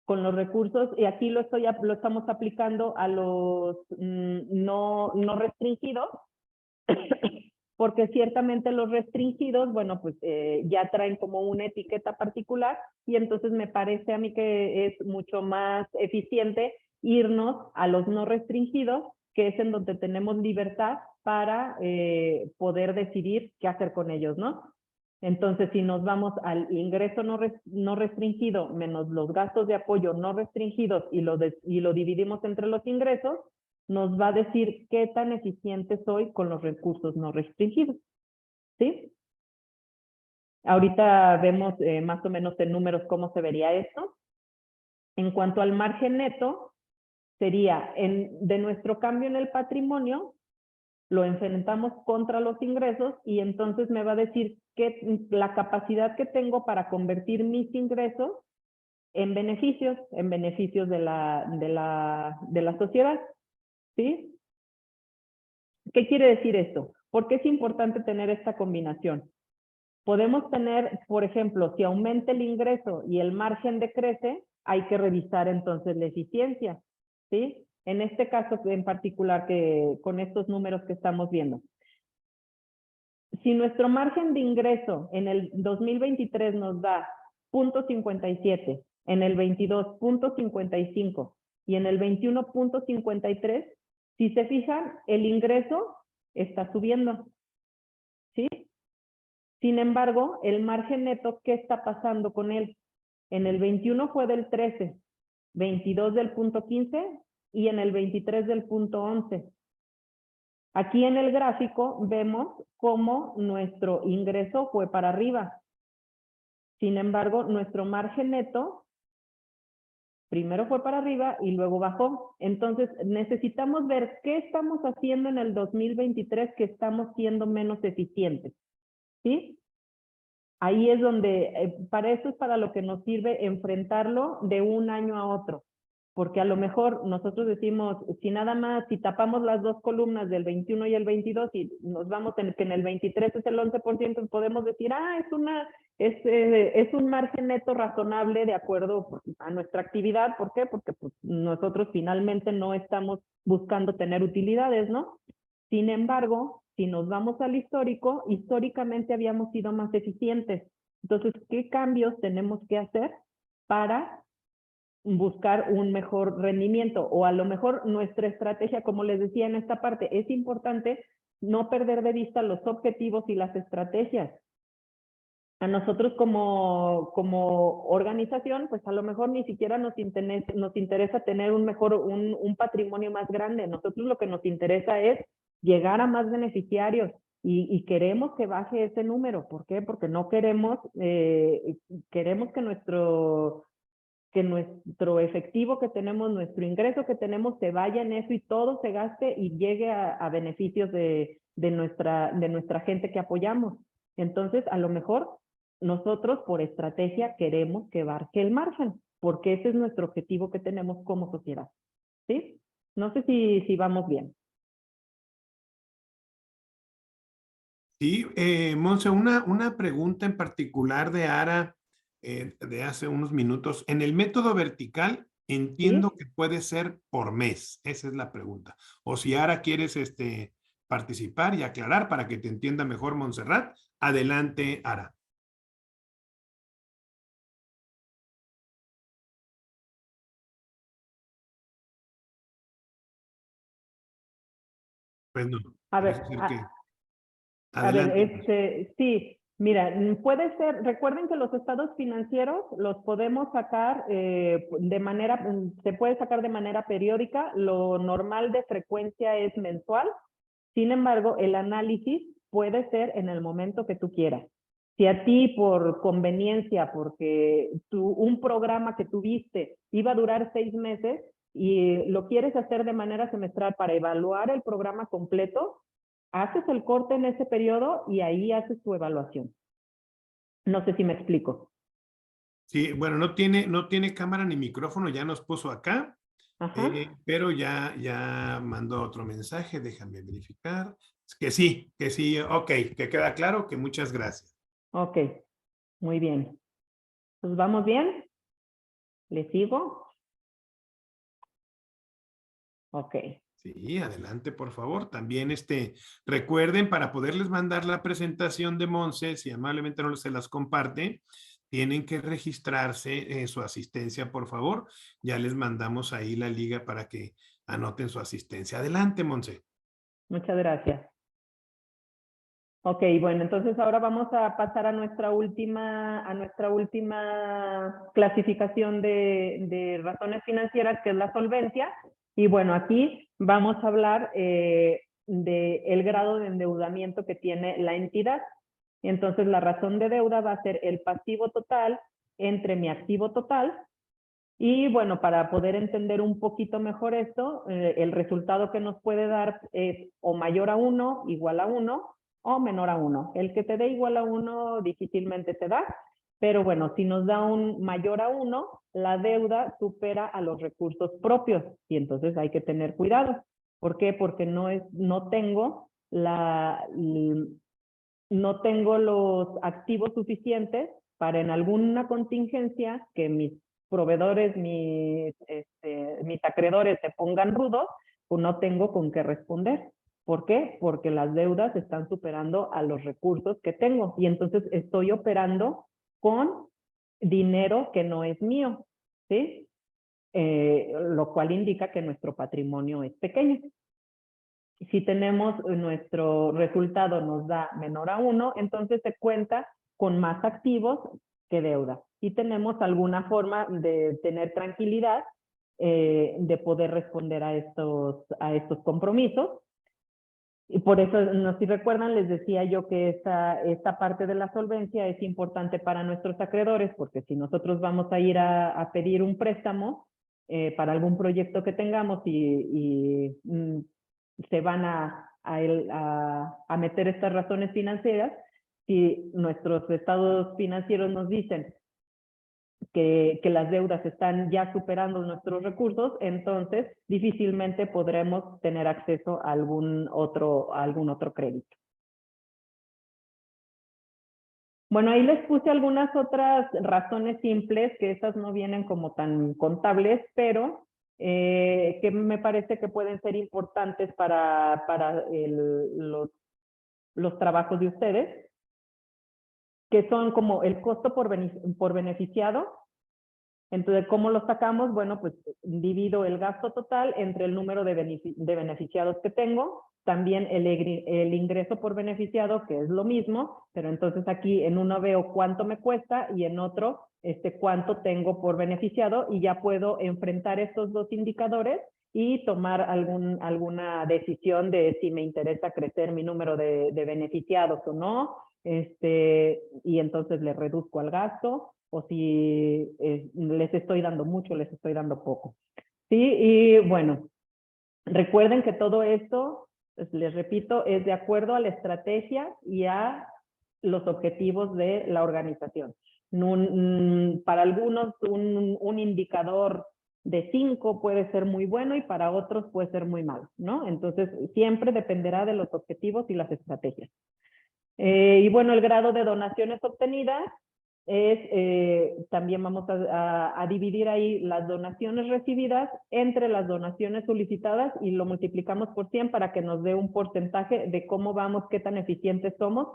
Con los recursos, y aquí lo estamos aplicando a los no restringidos, porque ciertamente los restringidos, bueno, pues ya traen como una etiqueta particular, y entonces me parece a mí que es mucho más eficiente irnos a los no restringidos, que es en donde tenemos libertad para poder decidir qué hacer con ellos, ¿no? Entonces, si nos vamos al ingreso no restringido menos los gastos de apoyo no restringidos y lo dividimos entre los ingresos, nos va a decir qué tan eficiente soy con los recursos no restringidos. ¿Sí? Ahorita vemos más o menos en números cómo se vería esto. En cuanto al margen neto, sería de nuestro cambio en el patrimonio, lo enfrentamos contra los ingresos y entonces me va a decir que la capacidad que tengo para convertir mis ingresos en beneficios de la sociedad. ¿Sí? ¿Qué quiere decir esto? ¿Por qué es importante tener esta combinación? Podemos tener, por ejemplo, si aumenta el ingreso y el margen decrece, hay que revisar entonces la eficiencia, ¿sí? En este caso en particular, que con estos números que estamos viendo. Si nuestro margen de ingreso en el 2023 nos da 0.57, en el 22 0.55 y en el 21 0.53, si se fijan, el ingreso está subiendo, ¿sí? Sin embargo, el margen neto, ¿qué está pasando con él? En el 21 fue del 13, 22 del 0.15 y en el 23 del 0.11. Aquí en el gráfico vemos cómo nuestro ingreso fue para arriba. Sin embargo, nuestro margen neto primero fue para arriba y luego bajó. Entonces, necesitamos ver qué estamos haciendo en el 2023 que estamos siendo menos eficientes, ¿sí? Ahí es donde, para eso es para lo que nos sirve enfrentarlo de un año a otro. Porque a lo mejor nosotros decimos, si nada más, si tapamos las dos columnas del 21 y el 22 y nos vamos en que en el 23 es el 11%, podemos decir, es un margen neto razonable de acuerdo a nuestra actividad. ¿Por qué? Porque pues, nosotros finalmente no estamos buscando tener utilidades, ¿no? Sin embargo, si nos vamos al histórico, históricamente habíamos sido más eficientes. Entonces, ¿qué cambios tenemos que hacer para buscar un mejor rendimiento? O a lo mejor nuestra estrategia, como les decía en esta parte, es importante no perder de vista los objetivos y las estrategias. A nosotros como organización, pues a lo mejor ni siquiera nos interesa tener un patrimonio más grande. Nosotros lo que nos interesa es llegar a más beneficiarios y queremos que baje ese número. ¿Por qué? Porque no queremos que nuestro efectivo que tenemos, nuestro ingreso que tenemos se vaya en eso y todo se gaste y llegue a beneficios de nuestra gente que apoyamos. Entonces, a lo mejor nosotros por estrategia queremos que baje el margen, porque ese es nuestro objetivo que tenemos como sociedad, ¿sí? No sé si vamos bien. Sí, Monse, una pregunta en particular de Ara de hace unos minutos. En el método vertical entiendo que puede ser por mes. Esa es la pregunta. O si Ara quieres participar y aclarar para que te entienda mejor Montserrat, adelante, Ara. Pues no. A ver, sí, mira, puede ser, recuerden que los estados financieros los podemos sacar se puede sacar de manera periódica, lo normal de frecuencia es mensual, sin embargo, el análisis puede ser en el momento que tú quieras. Si a ti por conveniencia, porque un programa que tuviste iba a durar 6 meses y lo quieres hacer de manera semestral para evaluar el programa completo, haces el corte en ese periodo y ahí haces tu evaluación. No sé si me explico. Sí, bueno, no tiene cámara ni micrófono, ya nos puso acá, pero ya mandó otro mensaje, déjame verificar. Que sí, ok, que queda claro, que muchas gracias. Ok, muy bien. Pues vamos bien. ¿Le sigo? Ok. Sí, adelante, por favor. También recuerden, para poderles mandar la presentación de Monse, si amablemente no se las comparte, tienen que registrarse en su asistencia, por favor. Ya les mandamos ahí la liga para que anoten su asistencia. Adelante, Monse. Muchas gracias. Ok, bueno, entonces ahora vamos a pasar a nuestra última clasificación de razones financieras, que es la solvencia. Y bueno, aquí vamos a hablar del grado de endeudamiento que tiene la entidad. Entonces, la razón de deuda va a ser el pasivo total entre mi activo total. Y bueno, para poder entender un poquito mejor esto, el resultado que nos puede dar es o mayor a 1, igual a 1, o menor a 1. El que te dé igual a 1 difícilmente te da, pero bueno, si nos da un mayor a 1, la deuda supera a los recursos propios y entonces hay que tener cuidado. ¿Por qué? Porque no tengo no tengo los activos suficientes para en alguna contingencia que mis proveedores, mis acreedores se pongan rudos, pues no tengo con qué responder. ¿Por qué? Porque las deudas están superando a los recursos que tengo y entonces estoy operando con dinero que no es mío, ¿sí? Lo cual indica que nuestro patrimonio es pequeño. Si tenemos nuestro resultado nos da menor a 1, entonces se cuenta con más activos que deuda. Y tenemos alguna forma de tener tranquilidad de poder responder a estos compromisos. Y por eso, no sé si recuerdan, les decía yo que esta parte de la solvencia es importante para nuestros acreedores, porque si nosotros vamos a ir a pedir un préstamo para algún proyecto que tengamos y se van a meter estas razones financieras, si nuestros estados financieros nos dicen que las deudas están ya superando nuestros recursos, entonces difícilmente podremos tener acceso a algún otro crédito. Bueno, ahí les puse algunas otras razones simples, que esas no vienen como tan contables, pero que me parece que pueden ser importantes para los trabajos de ustedes, que son como el costo por beneficiado. Entonces, ¿cómo lo sacamos? Bueno, pues divido el gasto total entre el número de beneficiados que tengo, también el ingreso por beneficiado, que es lo mismo, pero entonces aquí en uno veo cuánto me cuesta y en otro cuánto tengo por beneficiado y ya puedo enfrentar estos dos indicadores y tomar alguna decisión de si me interesa crecer mi número de beneficiados o no, y entonces le reduzco al gasto, o si les estoy dando mucho, les estoy dando poco. Sí, y bueno, recuerden que todo esto, les repito, es de acuerdo a la estrategia y a los objetivos de la organización. Para algunos un indicador de 5 puede ser muy bueno y para otros puede ser muy malo, ¿no? Entonces, siempre dependerá de los objetivos y las estrategias. Y bueno, el grado de donaciones obtenidas también vamos a dividir ahí las donaciones recibidas entre las donaciones solicitadas y lo multiplicamos por 100 para que nos dé un porcentaje de cómo vamos, qué tan eficientes somos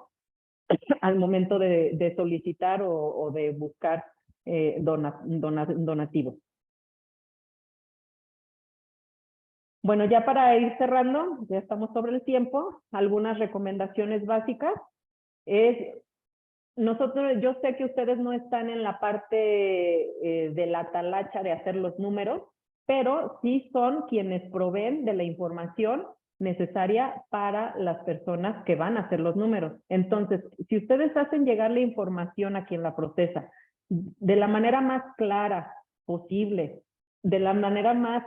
al momento de solicitar o de buscar donativos. Bueno, ya para ir cerrando, ya estamos sobre el tiempo, algunas recomendaciones básicas es... yo sé que ustedes no están en la parte de la talacha de hacer los números, pero sí son quienes proveen de la información necesaria para las personas que van a hacer los números. Entonces, si ustedes hacen llegar la información a quien la procesa de la manera más clara posible, de la manera más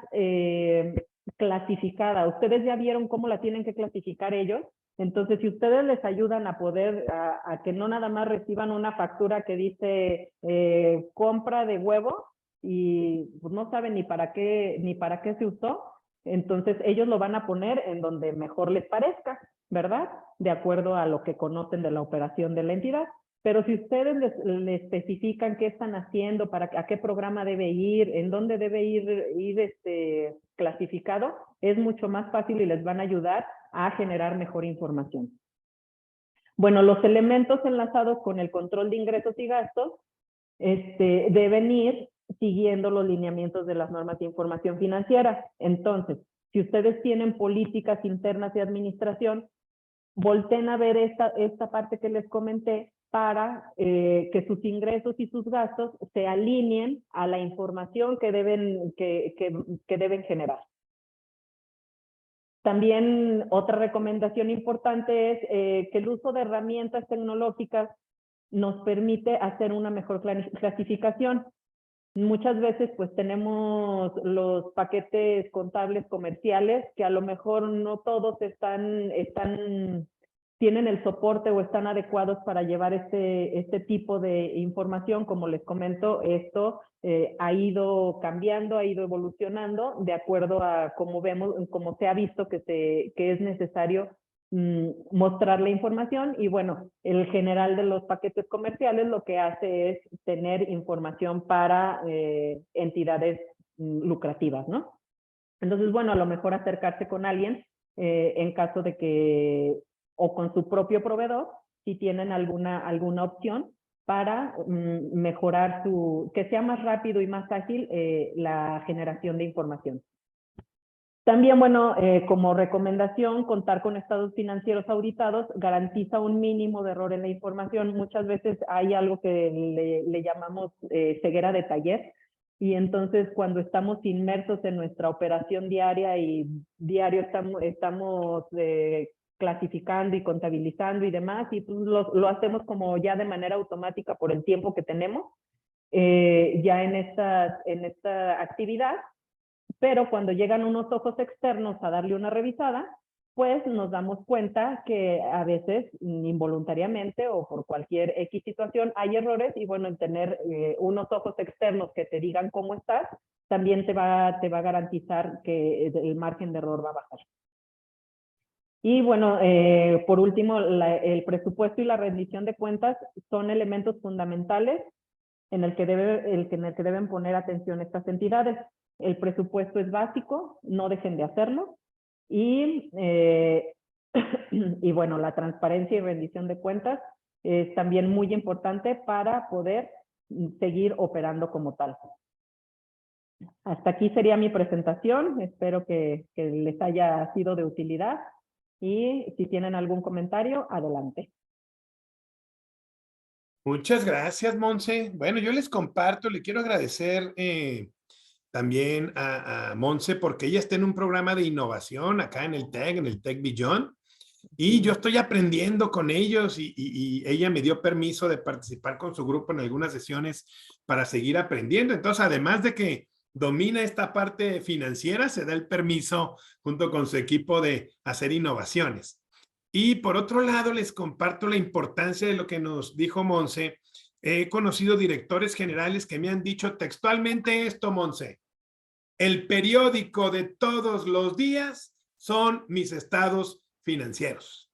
clasificada, ustedes ya vieron cómo la tienen que clasificar ellos. Entonces, si ustedes les ayudan a poder, a que no nada más reciban una factura que dice compra de huevo y pues, no saben ni para qué se usó, entonces ellos lo van a poner en donde mejor les parezca, ¿verdad? De acuerdo a lo que conocen de la operación de la entidad. Pero si ustedes les especifican qué están haciendo, a qué programa debe ir, en dónde debe ir clasificado, es mucho más fácil y les van a ayudar a generar mejor información. Bueno, los elementos enlazados con el control de ingresos y gastos deben ir siguiendo los lineamientos de las normas de información financiera. Entonces, si ustedes tienen políticas internas de administración, volteen a ver esta parte que les comenté para que sus ingresos y sus gastos se alineen a la información que deben generar. También otra recomendación importante es que el uso de herramientas tecnológicas nos permite hacer una mejor clasificación. Muchas veces pues tenemos los paquetes contables comerciales que a lo mejor no todos tienen el soporte o están adecuados para llevar este tipo de información. Como les comento, esto ha ido cambiando, ha ido evolucionando de acuerdo a cómo se ha visto que es necesario mostrar la información y bueno, el general de los paquetes comerciales lo que hace es tener información para entidades lucrativas, ¿no? Entonces, bueno, a lo mejor acercarse con alguien en caso de que, o con su propio proveedor, si tienen alguna opción para mejorar que sea más rápido y más ágil la generación de información. También, bueno, como recomendación, contar con estados financieros auditados garantiza un mínimo de error en la información. Muchas veces hay algo que le llamamos ceguera de taller, y entonces cuando estamos inmersos en nuestra operación diaria y diario estamos clasificando y contabilizando y demás, y pues lo hacemos como ya de manera automática por el tiempo que tenemos ya en esta actividad. Pero cuando llegan unos ojos externos a darle una revisada, pues nos damos cuenta que a veces involuntariamente o por cualquier X situación hay errores, y bueno, el tener unos ojos externos que te digan cómo estás, también te va a garantizar que el margen de error va a bajar. Y bueno, por último, el presupuesto y la rendición de cuentas son elementos fundamentales en el que deben poner atención estas entidades. El presupuesto es básico, no dejen de hacerlo. Y bueno, la transparencia y rendición de cuentas es también muy importante para poder seguir operando como tal. Hasta aquí sería mi presentación. Espero que les haya sido de utilidad. Y si tienen algún comentario, adelante. Muchas gracias, Monse. Bueno, yo les comparto, le quiero agradecer también a Monse, porque ella está en un programa de innovación acá en el Tech Beyond, y yo estoy aprendiendo con ellos y ella me dio permiso de participar con su grupo en algunas sesiones para seguir aprendiendo. Entonces, además de que domina esta parte financiera, se da el permiso junto con su equipo de hacer innovaciones. Y por otro lado, les comparto la importancia de lo que nos dijo Monse. He conocido directores generales que me han dicho textualmente esto, Monse: el periódico de todos los días son mis estados financieros.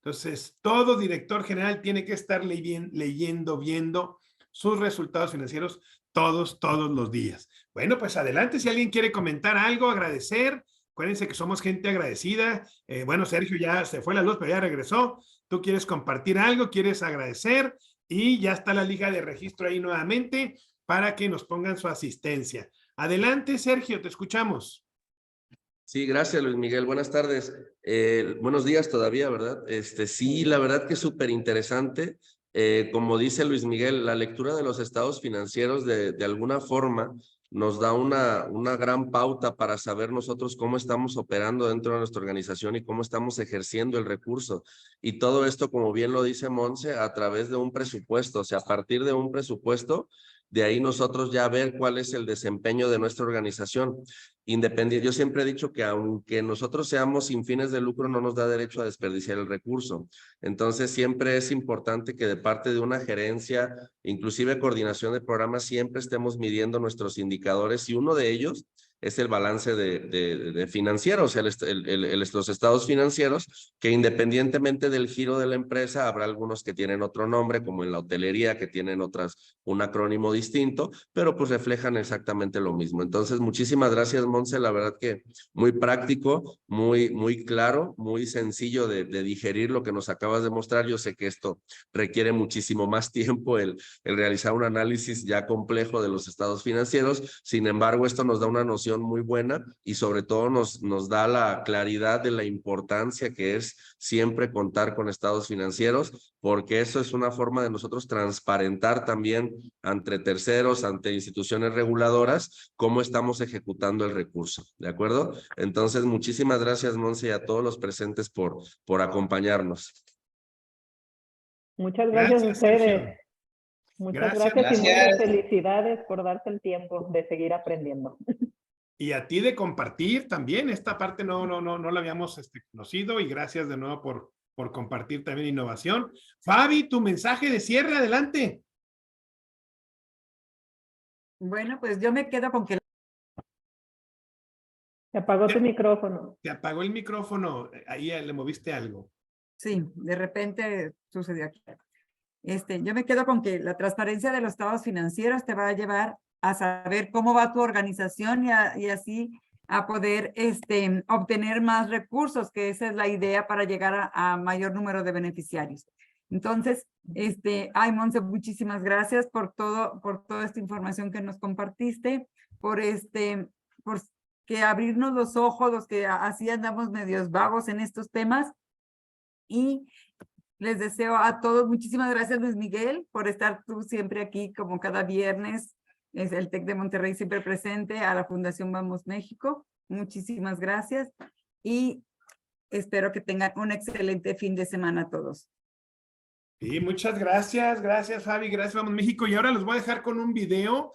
Entonces, todo director general tiene que estar leyendo, viendo sus resultados financieros todos los días. Bueno, pues adelante, si alguien quiere comentar algo, agradecer. Acuérdense que somos gente agradecida. Bueno, Sergio ya se fue la luz, pero ya regresó. Tú quieres compartir algo, quieres agradecer, y ya está la liga de registro ahí nuevamente para que nos pongan su asistencia. Adelante, Sergio, te escuchamos. Sí, gracias, Luis Miguel. Buenas tardes. Buenos días todavía, ¿verdad? Sí, la verdad que es súper interesante. Como dice Luis Miguel, la lectura de los estados financieros de alguna forma nos da una gran pauta para saber nosotros cómo estamos operando dentro de nuestra organización y cómo estamos ejerciendo el recurso. Y todo esto, como bien lo dice Monse, a través de un presupuesto. O sea, a partir de un presupuesto, de ahí nosotros ya ver cuál es el desempeño de nuestra organización. Independiente, yo siempre he dicho que aunque nosotros seamos sin fines de lucro, no nos da derecho a desperdiciar el recurso. Entonces, siempre es importante que de parte de una gerencia, inclusive coordinación de programas, siempre estemos midiendo nuestros indicadores, y uno de ellos es el balance de financiero, o sea, los estados financieros, que independientemente del giro de la empresa, habrá algunos que tienen otro nombre, como en la hotelería, que tienen un acrónimo distinto, pero pues reflejan exactamente lo mismo. Entonces, muchísimas gracias, Monse, la verdad que muy práctico, muy claro, muy sencillo de digerir lo que nos acabas de mostrar. Yo sé que esto requiere muchísimo más tiempo el realizar un análisis ya complejo de los estados financieros. Sin embargo, esto nos da una noción muy buena, y sobre todo nos da la claridad de la importancia que es siempre contar con estados financieros, porque eso es una forma de nosotros transparentar también ante terceros, ante instituciones reguladoras, cómo estamos ejecutando el recurso, ¿de acuerdo? Entonces, muchísimas gracias, Monse, y a todos los presentes por acompañarnos. Muchas gracias a ustedes. Sergio. Muchas gracias y muchas felicidades por darse el tiempo de seguir aprendiendo. Y a ti de compartir también. Esta parte no la habíamos conocido, y gracias de nuevo por compartir también innovación. Fabi, tu mensaje de cierre, adelante. Bueno, pues yo me quedo con que Se apagó tu micrófono. Te apagó el micrófono, ahí le moviste algo. Sí, de repente sucedió aquí. Yo me quedo con que la transparencia de los estados financieros te va a llevar a saber cómo va tu organización y así a poder obtener más recursos, que esa es la idea para llegar a mayor número de beneficiarios. Entonces, Monse, muchísimas gracias por toda esta información que nos compartiste, por que abrirnos los ojos, los que así andamos medios vagos en estos temas. Y les deseo a todos, muchísimas gracias Luis Miguel por estar tú siempre aquí como cada viernes, es el TEC de Monterrey siempre presente, a la Fundación Vamos México, muchísimas gracias y espero que tengan un excelente fin de semana todos. Sí, muchas gracias, gracias Fabi, gracias Vamos México. Y ahora los voy a dejar con un video.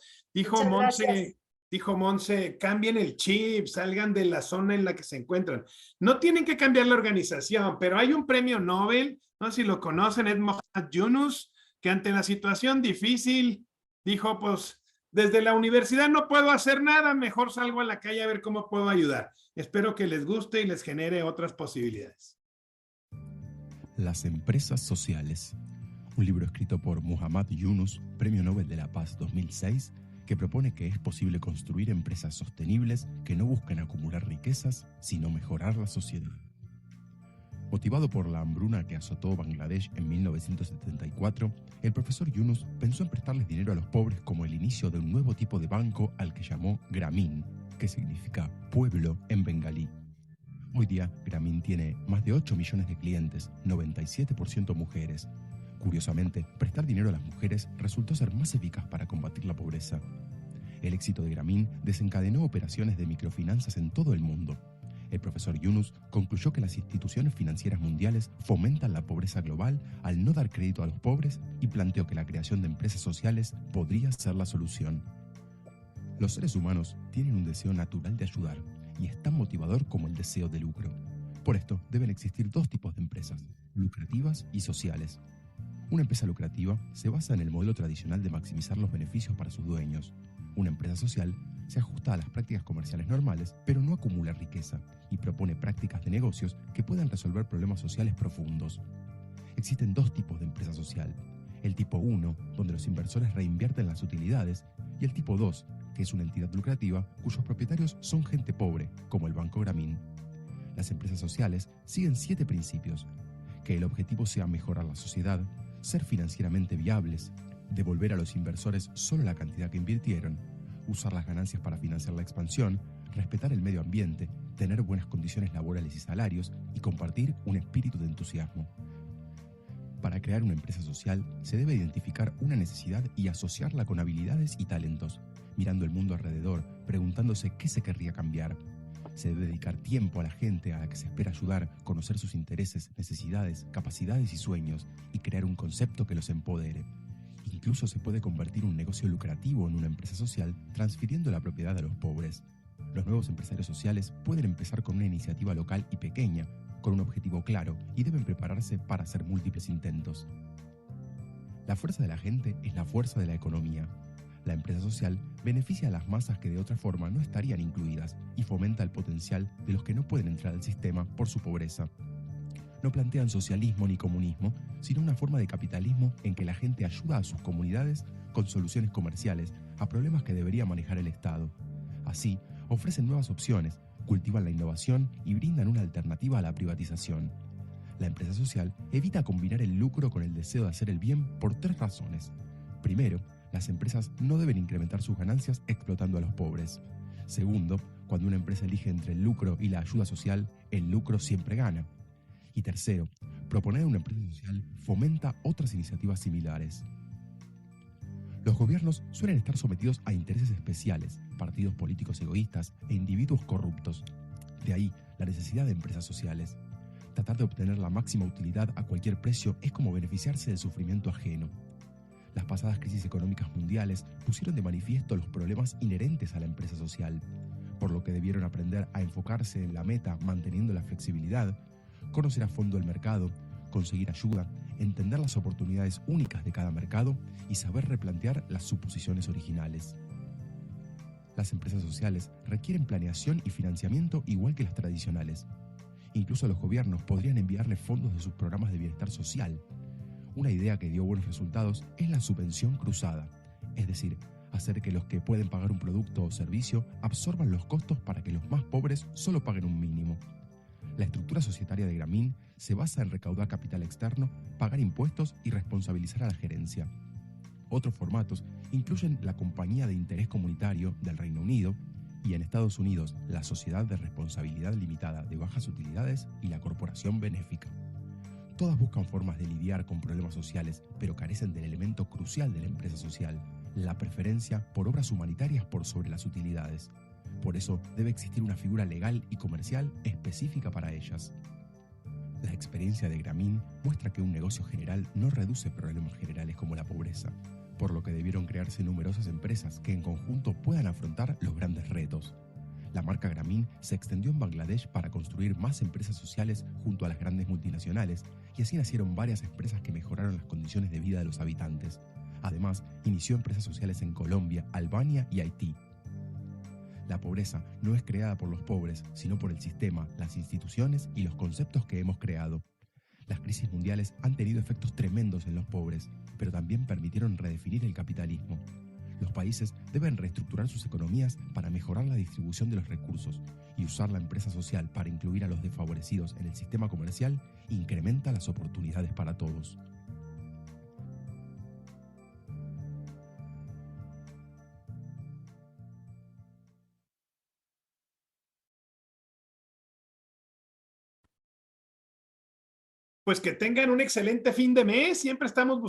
Dijo Monse, cambien el chip, salgan de la zona en la que se encuentran. No tienen que cambiar la organización, pero hay un premio Nobel, no sé si lo conocen, es Mohammad Yunus, que ante la situación difícil dijo, pues, desde la universidad no puedo hacer nada, mejor salgo a la calle a ver cómo puedo ayudar. Espero que les guste y les genere otras posibilidades. Las empresas sociales. Un libro escrito por Muhammad Yunus, Premio Nobel de la Paz 2006, que propone que es posible construir empresas sostenibles que no buscan acumular riquezas, sino mejorar la sociedad. Motivado por la hambruna que azotó Bangladesh en 1974, el profesor Yunus pensó en prestarles dinero a los pobres como el inicio de un nuevo tipo de banco al que llamó Grameen, que significa pueblo en bengalí. Hoy día, Grameen tiene más de 8 millones de clientes, 97% mujeres. Curiosamente, prestar dinero a las mujeres resultó ser más eficaz para combatir la pobreza. El éxito de Grameen desencadenó operaciones de microfinanzas en todo el mundo. El profesor Yunus concluyó que las instituciones financieras mundiales fomentan la pobreza global al no dar crédito a los pobres y planteó que la creación de empresas sociales podría ser la solución. Los seres humanos tienen un deseo natural de ayudar y es tan motivador como el deseo de lucro. Por esto, deben existir dos tipos de empresas, lucrativas y sociales. Una empresa lucrativa se basa en el modelo tradicional de maximizar los beneficios para sus dueños. Una empresa social se ajusta a las prácticas comerciales normales, pero no acumula riqueza y propone prácticas de negocios que puedan resolver problemas sociales profundos. Existen dos tipos de empresa social. El tipo 1, donde los inversores reinvierten las utilidades, y el tipo 2, que es una entidad lucrativa cuyos propietarios son gente pobre, como el Banco Grameen. Las empresas sociales siguen 7 principios: que el objetivo sea mejorar la sociedad, ser financieramente viables, devolver a los inversores solo la cantidad que invirtieron, usar las ganancias para financiar la expansión, respetar el medio ambiente, tener buenas condiciones laborales y salarios y compartir un espíritu de entusiasmo. Para crear una empresa social se debe identificar una necesidad y asociarla con habilidades y talentos, mirando el mundo alrededor, preguntándose qué se querría cambiar. Se debe dedicar tiempo a la gente a la que se espera ayudar, conocer sus intereses, necesidades, capacidades y sueños y crear un concepto que los empodere. Incluso se puede convertir un negocio lucrativo en una empresa social transfiriendo la propiedad a los pobres. Los nuevos empresarios sociales pueden empezar con una iniciativa local y pequeña, con un objetivo claro, y deben prepararse para hacer múltiples intentos. La fuerza de la gente es la fuerza de la economía. La empresa social beneficia a las masas que de otra forma no estarían incluidas y fomenta el potencial de los que no pueden entrar al sistema por su pobreza. No plantean socialismo ni comunismo, sino una forma de capitalismo en que la gente ayuda a sus comunidades con soluciones comerciales a problemas que debería manejar el Estado. Así, ofrecen nuevas opciones, cultivan la innovación y brindan una alternativa a la privatización. La empresa social evita combinar el lucro con el deseo de hacer el bien por 3 razones. Primero, las empresas no deben incrementar sus ganancias explotando a los pobres. Segundo, cuando una empresa elige entre el lucro y la ayuda social, el lucro siempre gana. Y tercero, proponer una empresa social fomenta otras iniciativas similares. Los gobiernos suelen estar sometidos a intereses especiales, partidos políticos egoístas e individuos corruptos. De ahí la necesidad de empresas sociales. Tratar de obtener la máxima utilidad a cualquier precio es como beneficiarse del sufrimiento ajeno. Las pasadas crisis económicas mundiales pusieron de manifiesto los problemas inherentes a la empresa social, por lo que debieron aprender a enfocarse en la meta manteniendo la flexibilidad, conocer a fondo el mercado, conseguir ayuda, entender las oportunidades únicas de cada mercado y saber replantear las suposiciones originales. Las empresas sociales requieren planeación y financiamiento igual que las tradicionales. Incluso los gobiernos podrían enviarle fondos de sus programas de bienestar social. Una idea que dio buenos resultados es la subvención cruzada, es decir, hacer que los que pueden pagar un producto o servicio absorban los costos para que los más pobres solo paguen un mínimo. La estructura societaria de Grameen se basa en recaudar capital externo, pagar impuestos y responsabilizar a la gerencia. Otros formatos incluyen la Compañía de Interés Comunitario del Reino Unido y en Estados Unidos la Sociedad de Responsabilidad Limitada de Bajas Utilidades y la Corporación Benéfica. Todas buscan formas de lidiar con problemas sociales, pero carecen del elemento crucial de la empresa social, la preferencia por obras humanitarias por sobre las utilidades. Por eso debe existir una figura legal y comercial específica para ellas. La experiencia de Grameen muestra que un negocio general no reduce problemas generales como la pobreza, por lo que debieron crearse numerosas empresas que en conjunto puedan afrontar los grandes retos. La marca Grameen se extendió en Bangladesh para construir más empresas sociales junto a las grandes multinacionales y así nacieron varias empresas que mejoraron las condiciones de vida de los habitantes. Además, inició empresas sociales en Colombia, Albania y Haití. La pobreza no es creada por los pobres, sino por el sistema, las instituciones y los conceptos que hemos creado. Las crisis mundiales han tenido efectos tremendos en los pobres, pero también permitieron redefinir el capitalismo. Los países deben reestructurar sus economías para mejorar la distribución de los recursos y usar la empresa social para incluir a los desfavorecidos en el sistema comercial incrementa las oportunidades para todos. Pues que tengan un excelente fin de mes. Siempre estamos buscando